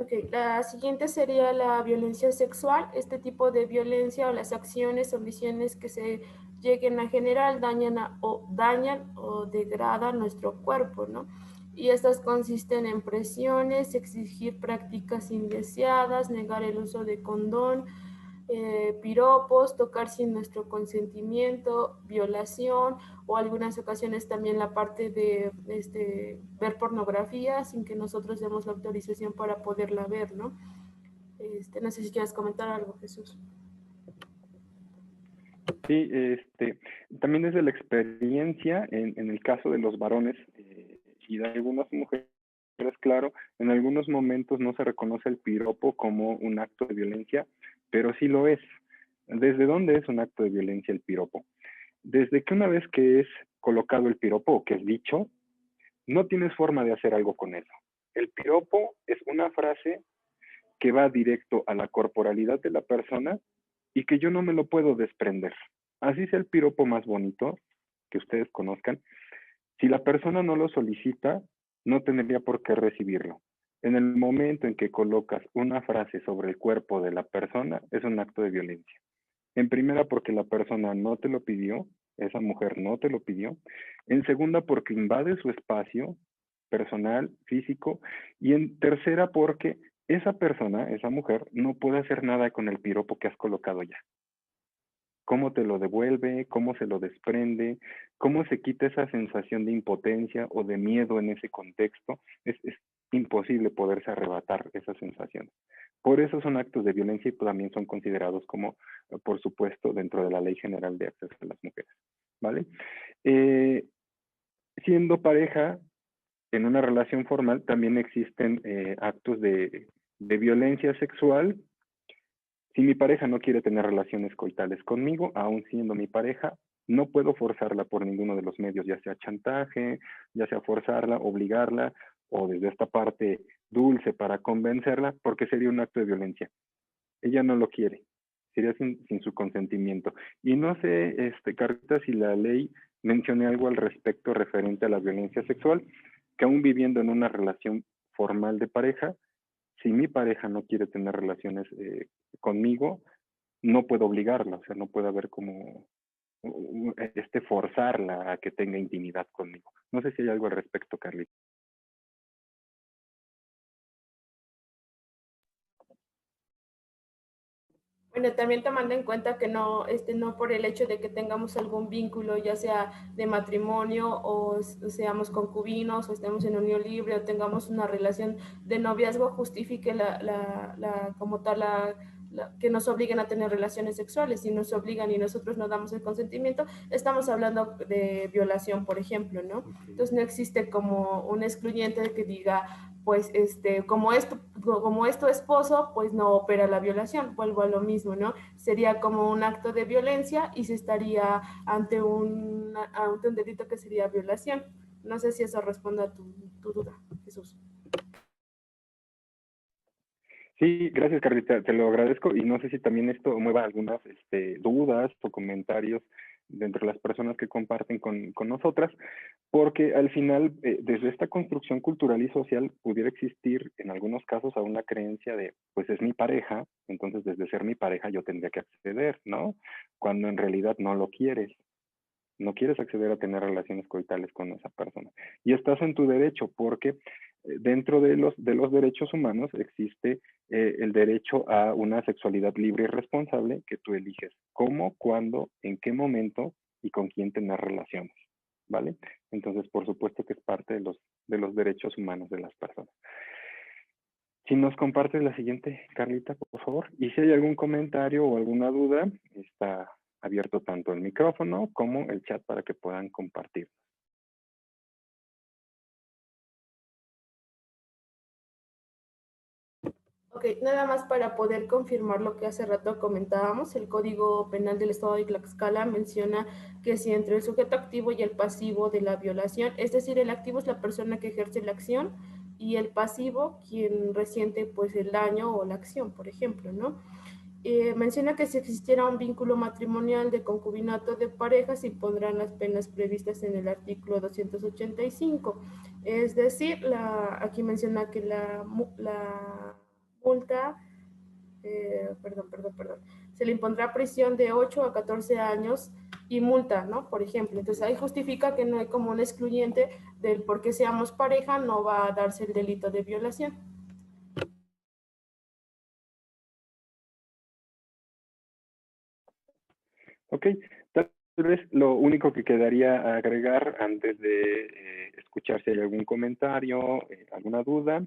Ok, la siguiente sería la violencia sexual. Este tipo de violencia o las acciones o visiones que se lleguen a generar dañan o degradan nuestro cuerpo, ¿no? Y estas consisten en presiones, exigir prácticas indeseadas, negar el uso de condón, piropos, tocar sin nuestro consentimiento, violación, o algunas ocasiones también la parte de ver pornografía sin que nosotros demos la autorización para poderla ver, ¿no? No sé si quieres comentar algo, Jesús. Sí, también desde la experiencia, en el caso de los varones y de algunas mujeres, claro, en algunos momentos no se reconoce el piropo como un acto de violencia, pero sí lo es. ¿Desde dónde es un acto de violencia el piropo? Desde que una vez que es colocado el piropo o que es dicho, no tienes forma de hacer algo con eso. El piropo es una frase que va directo a la corporalidad de la persona y que yo no me lo puedo desprender. Así sea el piropo más bonito que ustedes conozcan, si la persona no lo solicita, no tendría por qué recibirlo. En el momento en que colocas una frase sobre el cuerpo de la persona, es un acto de violencia. En primera, porque la persona no te lo pidió, esa mujer no te lo pidió. En segunda, porque invade su espacio personal, físico. Y en tercera, porque esa persona, esa mujer, no puede hacer nada con el piropo que has colocado ya. Cómo te lo devuelve, cómo se lo desprende, cómo se quita esa sensación de impotencia o de miedo en ese contexto. Es imposible poderse arrebatar esa sensación. Por eso son actos de violencia y también son considerados como, por supuesto, dentro de la Ley General de Acceso a las Mujeres. ¿Vale? Siendo pareja, en una relación formal, también existen actos de violencia sexual Si mi pareja no quiere tener relaciones coitales conmigo, aún siendo mi pareja, no puedo forzarla por ninguno de los medios, ya sea chantaje, ya sea forzarla, obligarla, o desde esta parte dulce para convencerla, porque sería un acto de violencia. Ella no lo quiere, sería sin su consentimiento. Y no sé, Carlita, si la ley mencione algo al respecto referente a la violencia sexual, que aún viviendo en una relación formal de pareja, si mi pareja no quiere tener relaciones conmigo, no puedo obligarla, o sea, no puede haber como forzarla a que tenga intimidad conmigo. No sé si hay algo al respecto, Carlita. Bueno, también tomando en cuenta que no, no por el hecho de que tengamos algún vínculo, ya sea de matrimonio o seamos concubinos o estemos en unión libre o tengamos una relación de noviazgo, justifique como tal que nos obliguen a tener relaciones sexuales. Si nos obligan y nosotros no damos el consentimiento, estamos hablando de violación, por ejemplo, ¿no? Entonces no existe como un excluyente que diga, pues como es tu esposo, pues no opera la violación. Vuelvo a lo mismo, ¿no? Sería como un acto de violencia y se estaría ante un delito que sería violación. No sé si eso responde a tu duda, Jesús. Sí, gracias, Carlita, te lo agradezco y no sé si también esto mueva algunas dudas o comentarios dentro de las personas que comparten con nosotras, porque al final, desde esta construcción cultural y social, pudiera existir en algunos casos a una creencia de, pues es mi pareja, entonces desde ser mi pareja yo tendría que acceder, ¿no? Cuando en realidad no lo quieres. No quieres acceder a tener relaciones coitales con esa persona. Y estás en tu derecho, porque dentro de los derechos humanos existe el derecho a una sexualidad libre y responsable que tú eliges cómo, cuándo, en qué momento y con quién tener relaciones, ¿vale? Entonces, por supuesto que es parte de los derechos humanos de las personas. Si nos compartes la siguiente, Carlita, por favor. Y si hay algún comentario o alguna duda, está abierto tanto el micrófono como el chat para que puedan compartir. Ok, nada más para poder confirmar lo que hace rato comentábamos, el Código Penal del Estado de Tlaxcala menciona que si entre el sujeto activo y el pasivo de la violación, es decir, el activo es la persona que ejerce la acción y el pasivo quien resiente pues el daño o la acción, por ejemplo, ¿no? Menciona que si existiera un vínculo matrimonial de concubinato de pareja, se impondrán las penas previstas en el artículo 285. Es decir, aquí menciona que la multa, se le impondrá prisión de 8 a 14 años y multa, ¿no? Por ejemplo. Entonces ahí justifica que no hay como un excluyente del por qué seamos pareja, no va a darse el delito de violación. Ok, tal vez lo único que quedaría agregar antes de escuchar si hay algún comentario, alguna duda,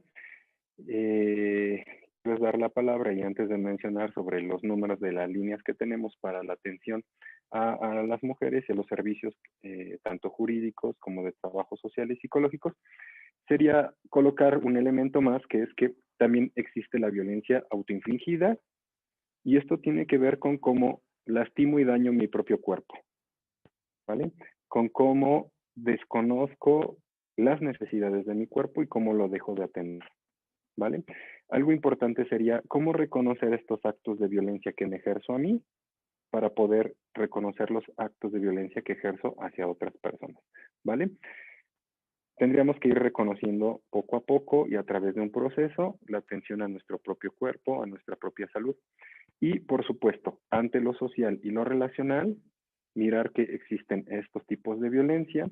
quiero dar la palabra y antes de mencionar sobre los números de las líneas que tenemos para la atención a las mujeres y a los servicios tanto jurídicos como de trabajo social y psicológicos, sería colocar un elemento más que es que también existe la violencia autoinfligida y esto tiene que ver con cómo lastimo y daño mi propio cuerpo, ¿vale? Con cómo desconozco las necesidades de mi cuerpo y cómo lo dejo de atender, ¿vale? Algo importante sería cómo reconocer estos actos de violencia que me ejerzo a mí para poder reconocer los actos de violencia que ejerzo hacia otras personas, ¿vale? Tendríamos que ir reconociendo poco a poco y a través de un proceso la atención a nuestro propio cuerpo, a nuestra propia salud. Y, por supuesto, ante lo social y lo relacional, mirar que existen estos tipos de violencia,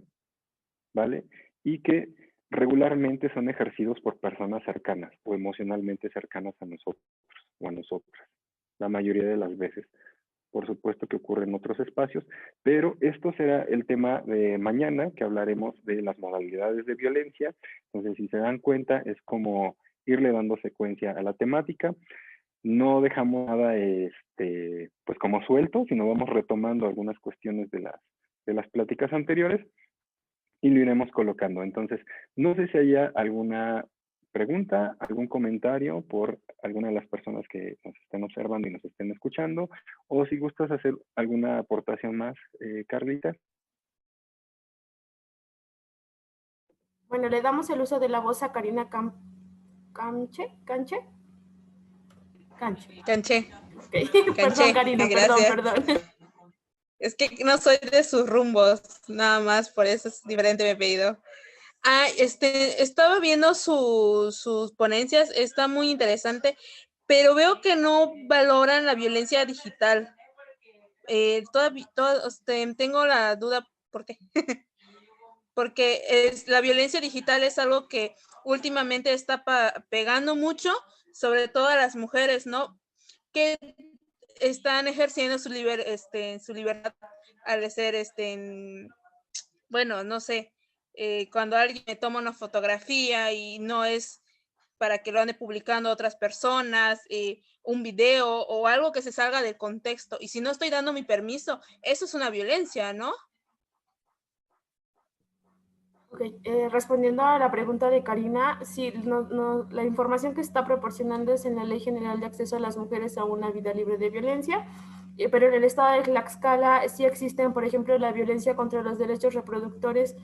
¿vale? Y que regularmente son ejercidos por personas cercanas o emocionalmente cercanas a nosotros o a nosotras, la mayoría de las veces. Por supuesto que ocurre en otros espacios, pero esto será el tema de mañana, que hablaremos de las modalidades de violencia. Entonces, si se dan cuenta, es como irle dando secuencia a la temática. No dejamos nada pues como suelto, sino vamos retomando algunas cuestiones de las pláticas anteriores y lo iremos colocando. Entonces, no sé si haya alguna pregunta, algún comentario por alguna de las personas que nos estén observando y nos estén escuchando, o si gustas hacer alguna aportación más, Carlita. Bueno, le damos el uso de la voz a Karina Canche. Canché. Okay. Perdón, Canché, Karina, gracias. perdón. Es que no soy de sus rumbos, nada más, por eso es diferente mi apellido. Estaba viendo sus ponencias, está muy interesante, pero veo que no valoran la violencia digital. Tengo la duda, ¿por qué? Porque la violencia digital es algo que últimamente está pegando mucho, sobre todo a las mujeres, ¿no? Que están ejerciendo su libertad al ser, bueno, no sé, cuando alguien me toma una fotografía y no es para que lo ande publicando a otras personas, un video o algo que se salga del contexto, y si no estoy dando mi permiso, eso es una violencia, ¿no? Okay. Respondiendo a la pregunta de Karina, sí, la información que está proporcionando es en la Ley General de Acceso a las Mujeres a una Vida Libre de Violencia, pero en el estado de Tlaxcala sí existen, por ejemplo, la violencia contra los derechos reproductivos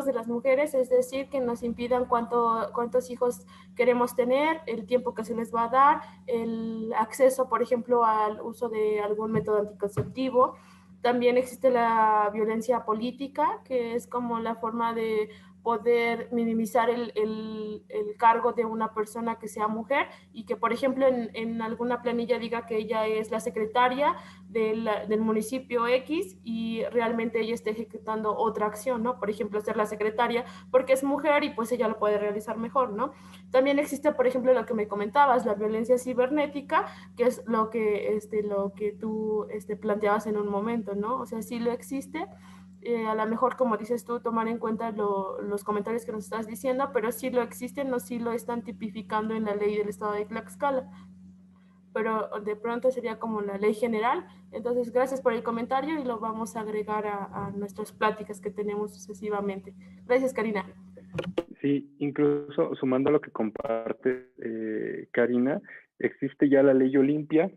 de las mujeres, es decir, que nos impidan cuántos hijos queremos tener, el tiempo que se les va a dar, el acceso, por ejemplo, al uso de algún método anticonceptivo. También existe la violencia política, que es como la forma de poder minimizar el cargo de una persona que sea mujer y que, por ejemplo, en alguna planilla diga que ella es la secretaria del municipio X y realmente ella esté ejecutando otra acción, ¿no? Por ejemplo, ser la secretaria porque es mujer y pues ella lo puede realizar mejor, ¿no? También existe, por ejemplo, lo que me comentabas, la violencia cibernética, que es lo que tú planteabas en un momento, ¿no? O sea, sí lo existe. A lo mejor, como dices tú, tomar en cuenta los comentarios que nos estás diciendo, pero sí lo existen, no sí lo están tipificando en la ley del estado de Tlaxcala, pero de pronto sería como la ley general. Entonces, gracias por el comentario y lo vamos a agregar a nuestras pláticas que tenemos sucesivamente. Gracias, Karina. Sí, incluso sumando a lo que comparte Karina, existe ya la ley Olimpia,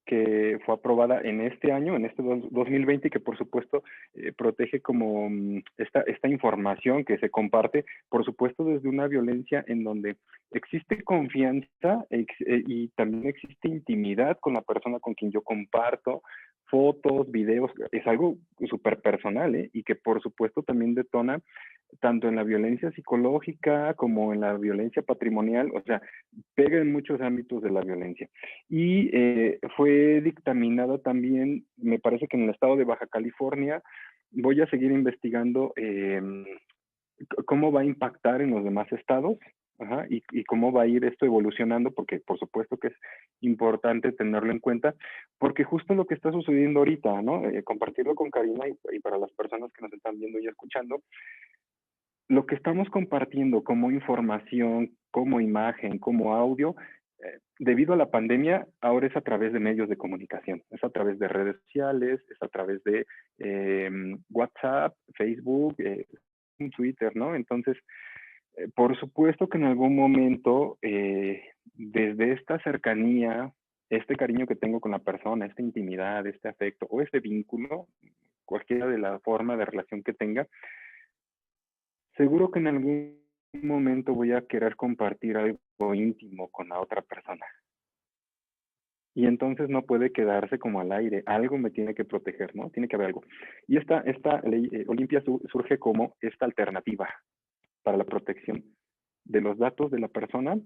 que fue aprobada en este año, en este 2020, y que por supuesto protege como esta información que se comparte, por supuesto desde una violencia en donde existe confianza y también existe intimidad con la persona con quien yo comparto fotos, videos, es algo súper personal, y que por supuesto también detona tanto en la violencia psicológica como en la violencia patrimonial, o sea, pega en muchos ámbitos de la violencia. Y fue dictaminada también, me parece que en el estado de Baja California. Voy a seguir investigando cómo va a impactar en los demás estados. Ajá, y cómo va a ir esto evolucionando, porque por supuesto que es importante tenerlo en cuenta, porque justo lo que está sucediendo ahorita, ¿no? Compartirlo con Karina y para las personas que nos están viendo y escuchando, lo que estamos compartiendo como información, como imagen, como audio, debido a la pandemia, ahora es a través de medios de comunicación, es a través de redes sociales, es a través de WhatsApp, Facebook, Twitter, ¿no? Entonces, por supuesto que en algún momento, desde esta cercanía, este cariño que tengo con la persona, esta intimidad, este afecto o este vínculo, cualquiera de la forma de relación que tenga, seguro que en algún momento voy a querer compartir algo íntimo con la otra persona. Y entonces no puede quedarse como al aire, algo me tiene que proteger, ¿no? Tiene que haber algo. Y esta ley Olimpia surge como esta alternativa para la protección de los datos de la persona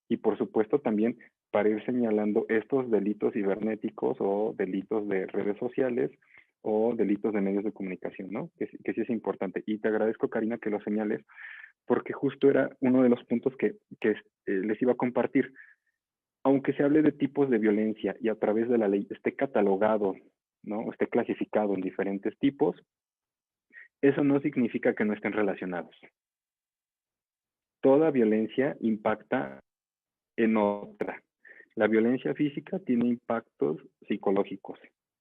y por supuesto también para ir señalando estos delitos cibernéticos o delitos de redes sociales o delitos de medios de comunicación, ¿no? Que sí es importante. Y te agradezco, Karina, que lo señales, porque justo era uno de los puntos que les iba a compartir. Aunque se hable de tipos de violencia y a través de la ley esté catalogado, ¿no? Esté clasificado en diferentes tipos, eso no significa que no estén relacionados. Toda violencia impacta en otra. La violencia física tiene impactos psicológicos,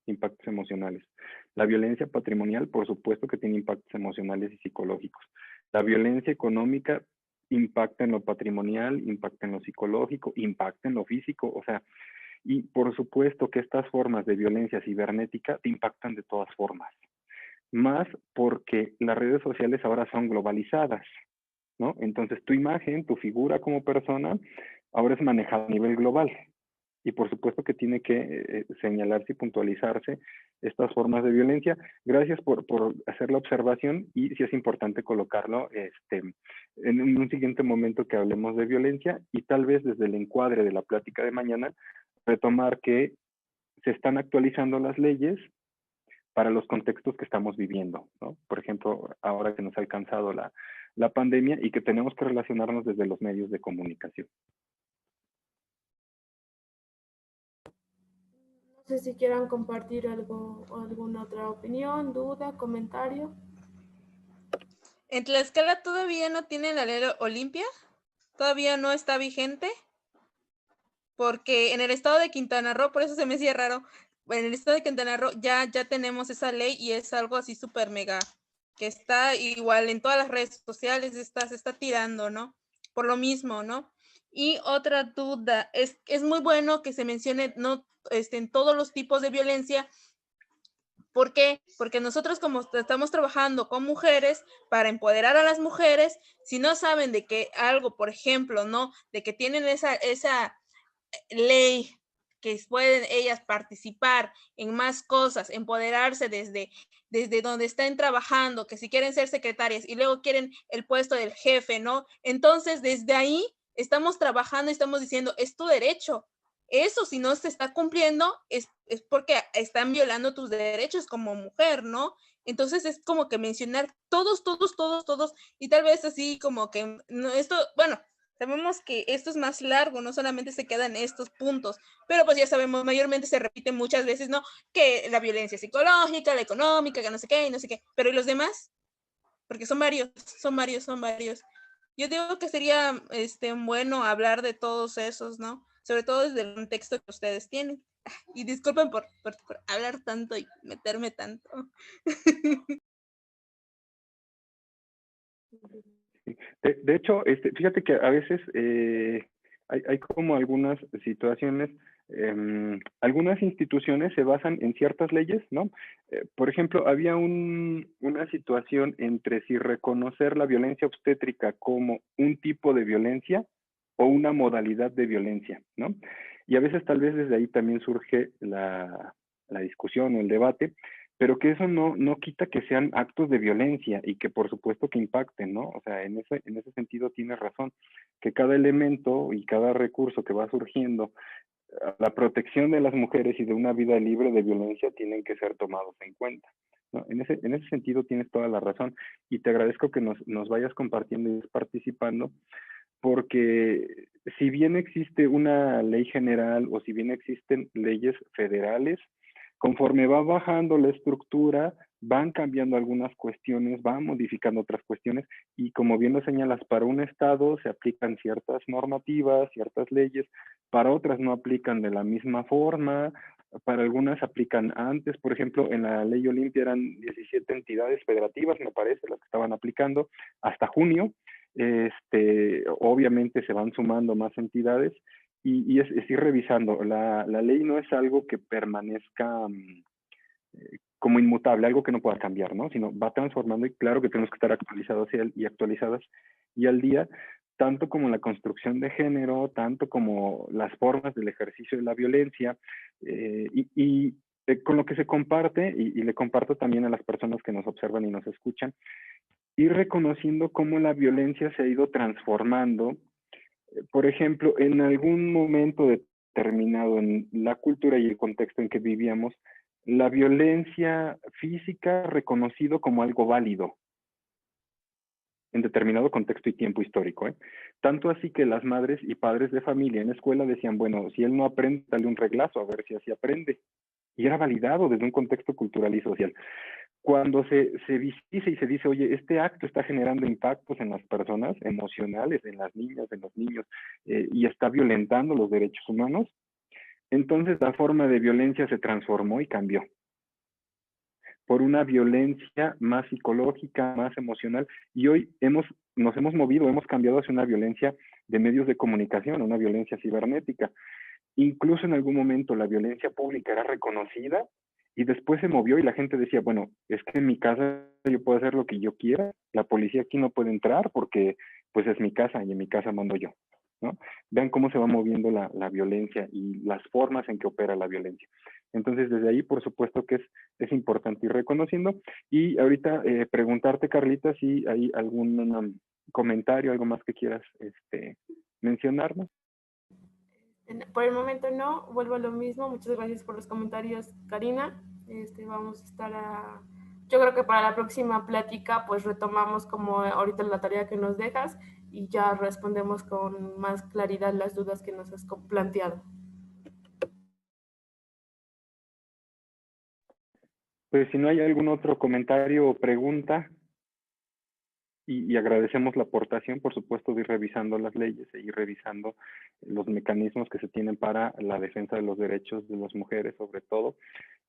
impactos emocionales. La violencia patrimonial, por supuesto que tiene impactos emocionales y psicológicos. La violencia económica impacta en lo patrimonial, impacta en lo psicológico, impacta en lo físico, o sea, y por supuesto que estas formas de violencia cibernética te impactan de todas formas, más porque las redes sociales ahora son globalizadas, ¿no? Entonces tu imagen, tu figura como persona, ahora es manejada a nivel global. Y por supuesto que tiene que señalarse y puntualizarse estas formas de violencia. Gracias por hacer la observación y sí es importante colocarlo en un siguiente momento que hablemos de violencia y tal vez desde el encuadre de la plática de mañana retomar que se están actualizando las leyes para los contextos que estamos viviendo, ¿no? Por ejemplo, ahora que nos ha alcanzado la pandemia y que tenemos que relacionarnos desde los medios de comunicación. No sé si quieran compartir algo, alguna otra opinión, duda, comentario. ¿En Tlaxcala todavía no tienen la ley Olimpia? ¿Todavía no está vigente? Porque en el estado de Quintana Roo, por eso se me hacía raro, en el estado de Quintana Roo ya tenemos esa ley y es algo así súper mega, que está igual en todas las redes sociales, se está tirando, ¿no? Por lo mismo, ¿no? Y otra duda, es muy bueno que se mencione no, en todos los tipos de violencia. ¿Por qué? Porque nosotros como estamos trabajando con mujeres para empoderar a las mujeres, si no saben de que algo, por ejemplo, ¿no? De que tienen esa ley que pueden ellas participar en más cosas, empoderarse desde donde están trabajando, que si quieren ser secretarias y luego quieren el puesto del jefe, ¿no? Entonces, desde ahí estamos trabajando y estamos diciendo, es tu derecho. Eso, si no se está cumpliendo, es porque están violando tus derechos como mujer, ¿no? Entonces es como que mencionar todos, y tal vez así como que, no, esto, bueno, sabemos que esto es más largo, no solamente se quedan estos puntos, pero pues ya sabemos, mayormente se repite muchas veces, ¿no? Que la violencia psicológica, la económica, que no sé qué, y no sé qué, pero ¿y los demás? Porque son varios. Yo digo que sería bueno hablar de todos esos, ¿no? Sobre todo desde el contexto que ustedes tienen. Y disculpen por hablar tanto y meterme tanto. De hecho, fíjate que a veces hay como algunas situaciones, algunas instituciones se basan en ciertas leyes, ¿no? Por ejemplo, había una situación entre si reconocer la violencia obstétrica como un tipo de violencia o una modalidad de violencia, ¿no? Y a veces tal vez desde ahí también surge la discusión o el debate, pero que eso no quita que sean actos de violencia y que por supuesto que impacten, ¿no? O sea, en ese sentido tienes razón, que cada elemento y cada recurso que va surgiendo a la protección de las mujeres y de una vida libre de violencia tienen que ser tomados en cuenta, ¿no? En ese sentido tienes toda la razón y te agradezco que nos vayas compartiendo y participando, porque si bien existe una ley general o si bien existen leyes federales, conforme va bajando la estructura, van cambiando algunas cuestiones, van modificando otras cuestiones y como bien lo señalas, para un estado se aplican ciertas normativas, ciertas leyes, para otras no aplican de la misma forma, para algunas aplican antes, por ejemplo, en la ley Olimpia eran 17 entidades federativas, me parece, las que estaban aplicando hasta junio. Obviamente se van sumando más entidades y es ir revisando. La ley no es algo que permanezca como inmutable, algo que no pueda cambiar, ¿no? Sino va transformando y claro que tenemos que estar actualizados y actualizadas y al día, tanto como la construcción de género, tanto como las formas del ejercicio de la violencia con lo que se comparte y le comparto también a las personas que nos observan y nos escuchan, ir reconociendo cómo la violencia se ha ido transformando. Por ejemplo, en algún momento determinado en la cultura y el contexto en que vivíamos, la violencia física reconocido como algo válido en determinado contexto y tiempo histórico, ¿eh? Tanto así que las madres y padres de familia en escuela decían, bueno, si él no aprende, dale un reglazo a ver si así aprende. Y era validado desde un contexto cultural y social. Cuando se dice y se dice, oye, este acto está generando impactos en las personas emocionales, en las niñas, en los niños, y está violentando los derechos humanos, entonces la forma de violencia se transformó y cambió por una violencia más psicológica, más emocional, y hoy hemos nos hemos movido, hemos cambiado hacia una violencia de medios de comunicación, una violencia cibernética. Incluso en algún momento la violencia pública era reconocida y después se movió y la gente decía, bueno, es que en mi casa yo puedo hacer lo que yo quiera, la policía aquí no puede entrar porque pues es mi casa y en mi casa mando yo, ¿no? Vean cómo se va moviendo la violencia y las formas en que opera la violencia. Entonces, desde ahí, por supuesto que es importante ir reconociendo. Y ahorita preguntarte, Carlita, si hay algún comentario, algo más que quieras mencionarnos. Por el momento no, vuelvo a lo mismo. Muchas gracias por los comentarios, Karina. Vamos a estar yo creo que para la próxima plática pues retomamos como ahorita la tarea que nos dejas y ya respondemos con más claridad las dudas que nos has planteado. Pues si no hay algún otro comentario o pregunta, y agradecemos la aportación, por supuesto, de ir revisando las leyes e ir revisando los mecanismos que se tienen para la defensa de los derechos de las mujeres, sobre todo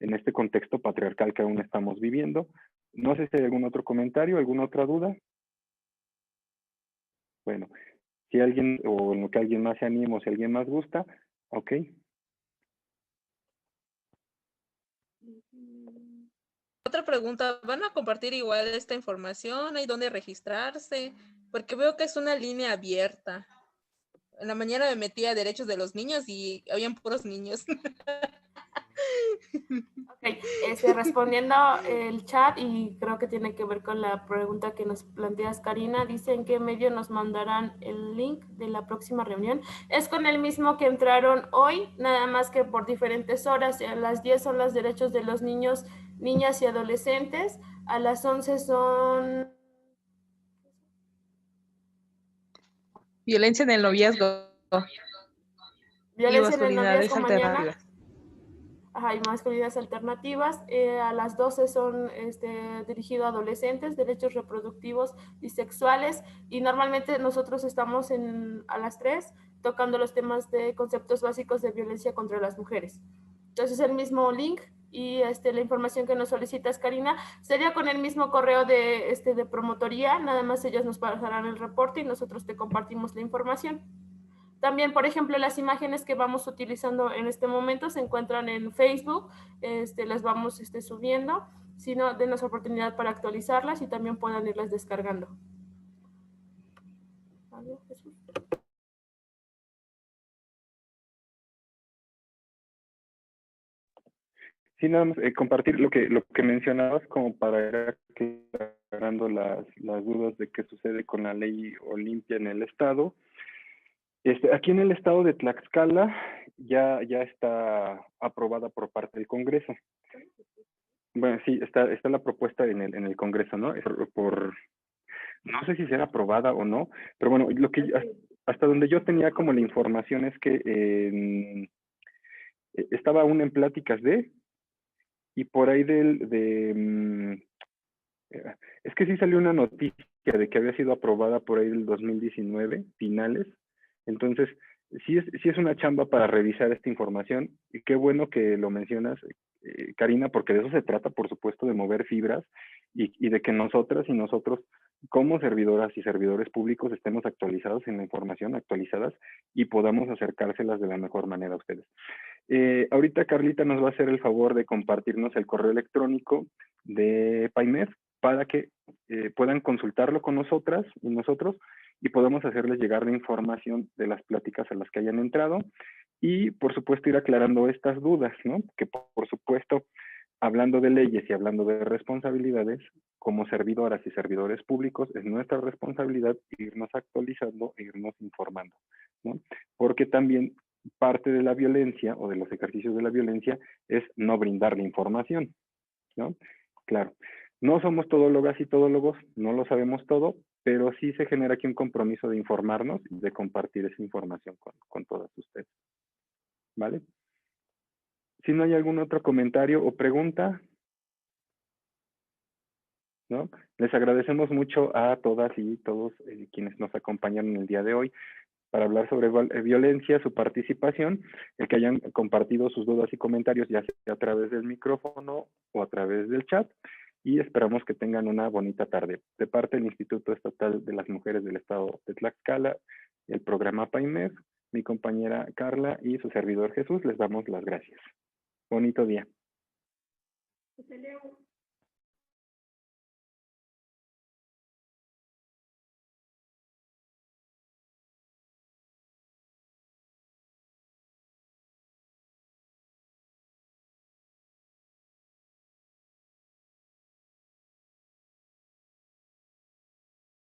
en este contexto patriarcal que aún estamos viviendo. No sé si hay algún otro comentario, alguna otra duda. Bueno, si alguien, o en lo que alguien más se anima, o si alguien más gusta, ok. Otra pregunta, ¿van a compartir igual esta información? ¿Hay dónde registrarse? Porque veo que es una línea abierta. En la mañana me metí a derechos de los niños y habían puros niños. Ok, respondiendo el chat, y creo que tiene que ver con la pregunta que nos planteas, Karina, dice en qué medio nos mandarán el link de la próxima reunión. Es con el mismo que entraron hoy, nada más que por diferentes horas. A las 10 son los derechos de los niños, niñas y adolescentes. A las 11 son... Violencia en el noviazgo. Violencia en el noviazgo mañana. Alternativas. Ajá, y masculinidades alternativas. A las 12 son dirigido a adolescentes, derechos reproductivos y sexuales. Y normalmente nosotros estamos a las 3 tocando los temas de conceptos básicos de violencia contra las mujeres. Entonces el mismo link y la información que nos solicitas, Karina, sería con el mismo correo de promotoría. Nada más ellas nos pasarán el reporte y nosotros te compartimos la información. También, por ejemplo, las imágenes que vamos utilizando en este momento se encuentran en Facebook, las vamos subiendo, si no, denos oportunidad para actualizarlas y también puedan irlas descargando. ¿Vale, Jesús? Sí, nada más compartir lo que mencionabas como para ir aclarando las dudas de qué sucede con la ley Olimpia en el estado. Aquí en el estado de Tlaxcala ya está aprobada por parte del Congreso. Bueno, sí, está la propuesta en el Congreso, ¿no? No sé si será aprobada o no, pero bueno, hasta donde yo tenía como la información es que estaba aún en pláticas y por ahí es que sí salió una noticia de que había sido aprobada por ahí del 2019, finales. Entonces, sí es una chamba para revisar esta información y qué bueno que lo mencionas, Karina, porque de eso se trata, por supuesto, de mover fibras y de que nosotras y nosotros como servidoras y servidores públicos estemos actualizados en la información, actualizadas y podamos acercárselas de la mejor manera a ustedes. Ahorita Carlita nos va a hacer el favor de compartirnos el correo electrónico de PAIMED para que puedan consultarlo con nosotras y nosotros y podamos hacerles llegar la información de las pláticas a las que hayan entrado y por supuesto ir aclarando estas dudas, ¿no? Que por supuesto, hablando de leyes y hablando de responsabilidades, como servidoras y servidores públicos, es nuestra responsabilidad irnos actualizando e irnos informando, ¿no? Porque también parte de la violencia o de los ejercicios de la violencia es no brindar la información, ¿no? Claro, no somos todólogas y todólogos, no lo sabemos todo, pero sí se genera aquí un compromiso de informarnos y de compartir esa información con todas ustedes, ¿vale? Si no hay algún otro comentario o pregunta, ¿no? Les agradecemos mucho a todas y todos quienes nos acompañaron el día de hoy para hablar sobre violencia, su participación, el que hayan compartido sus dudas y comentarios, ya sea a través del micrófono o a través del chat. y esperamos que tengan una bonita tarde. De parte del Instituto Estatal de las Mujeres del Estado de Tlaxcala, el programa PAIMES, mi compañera Carla y su servidor Jesús, les damos las gracias. Bonito día.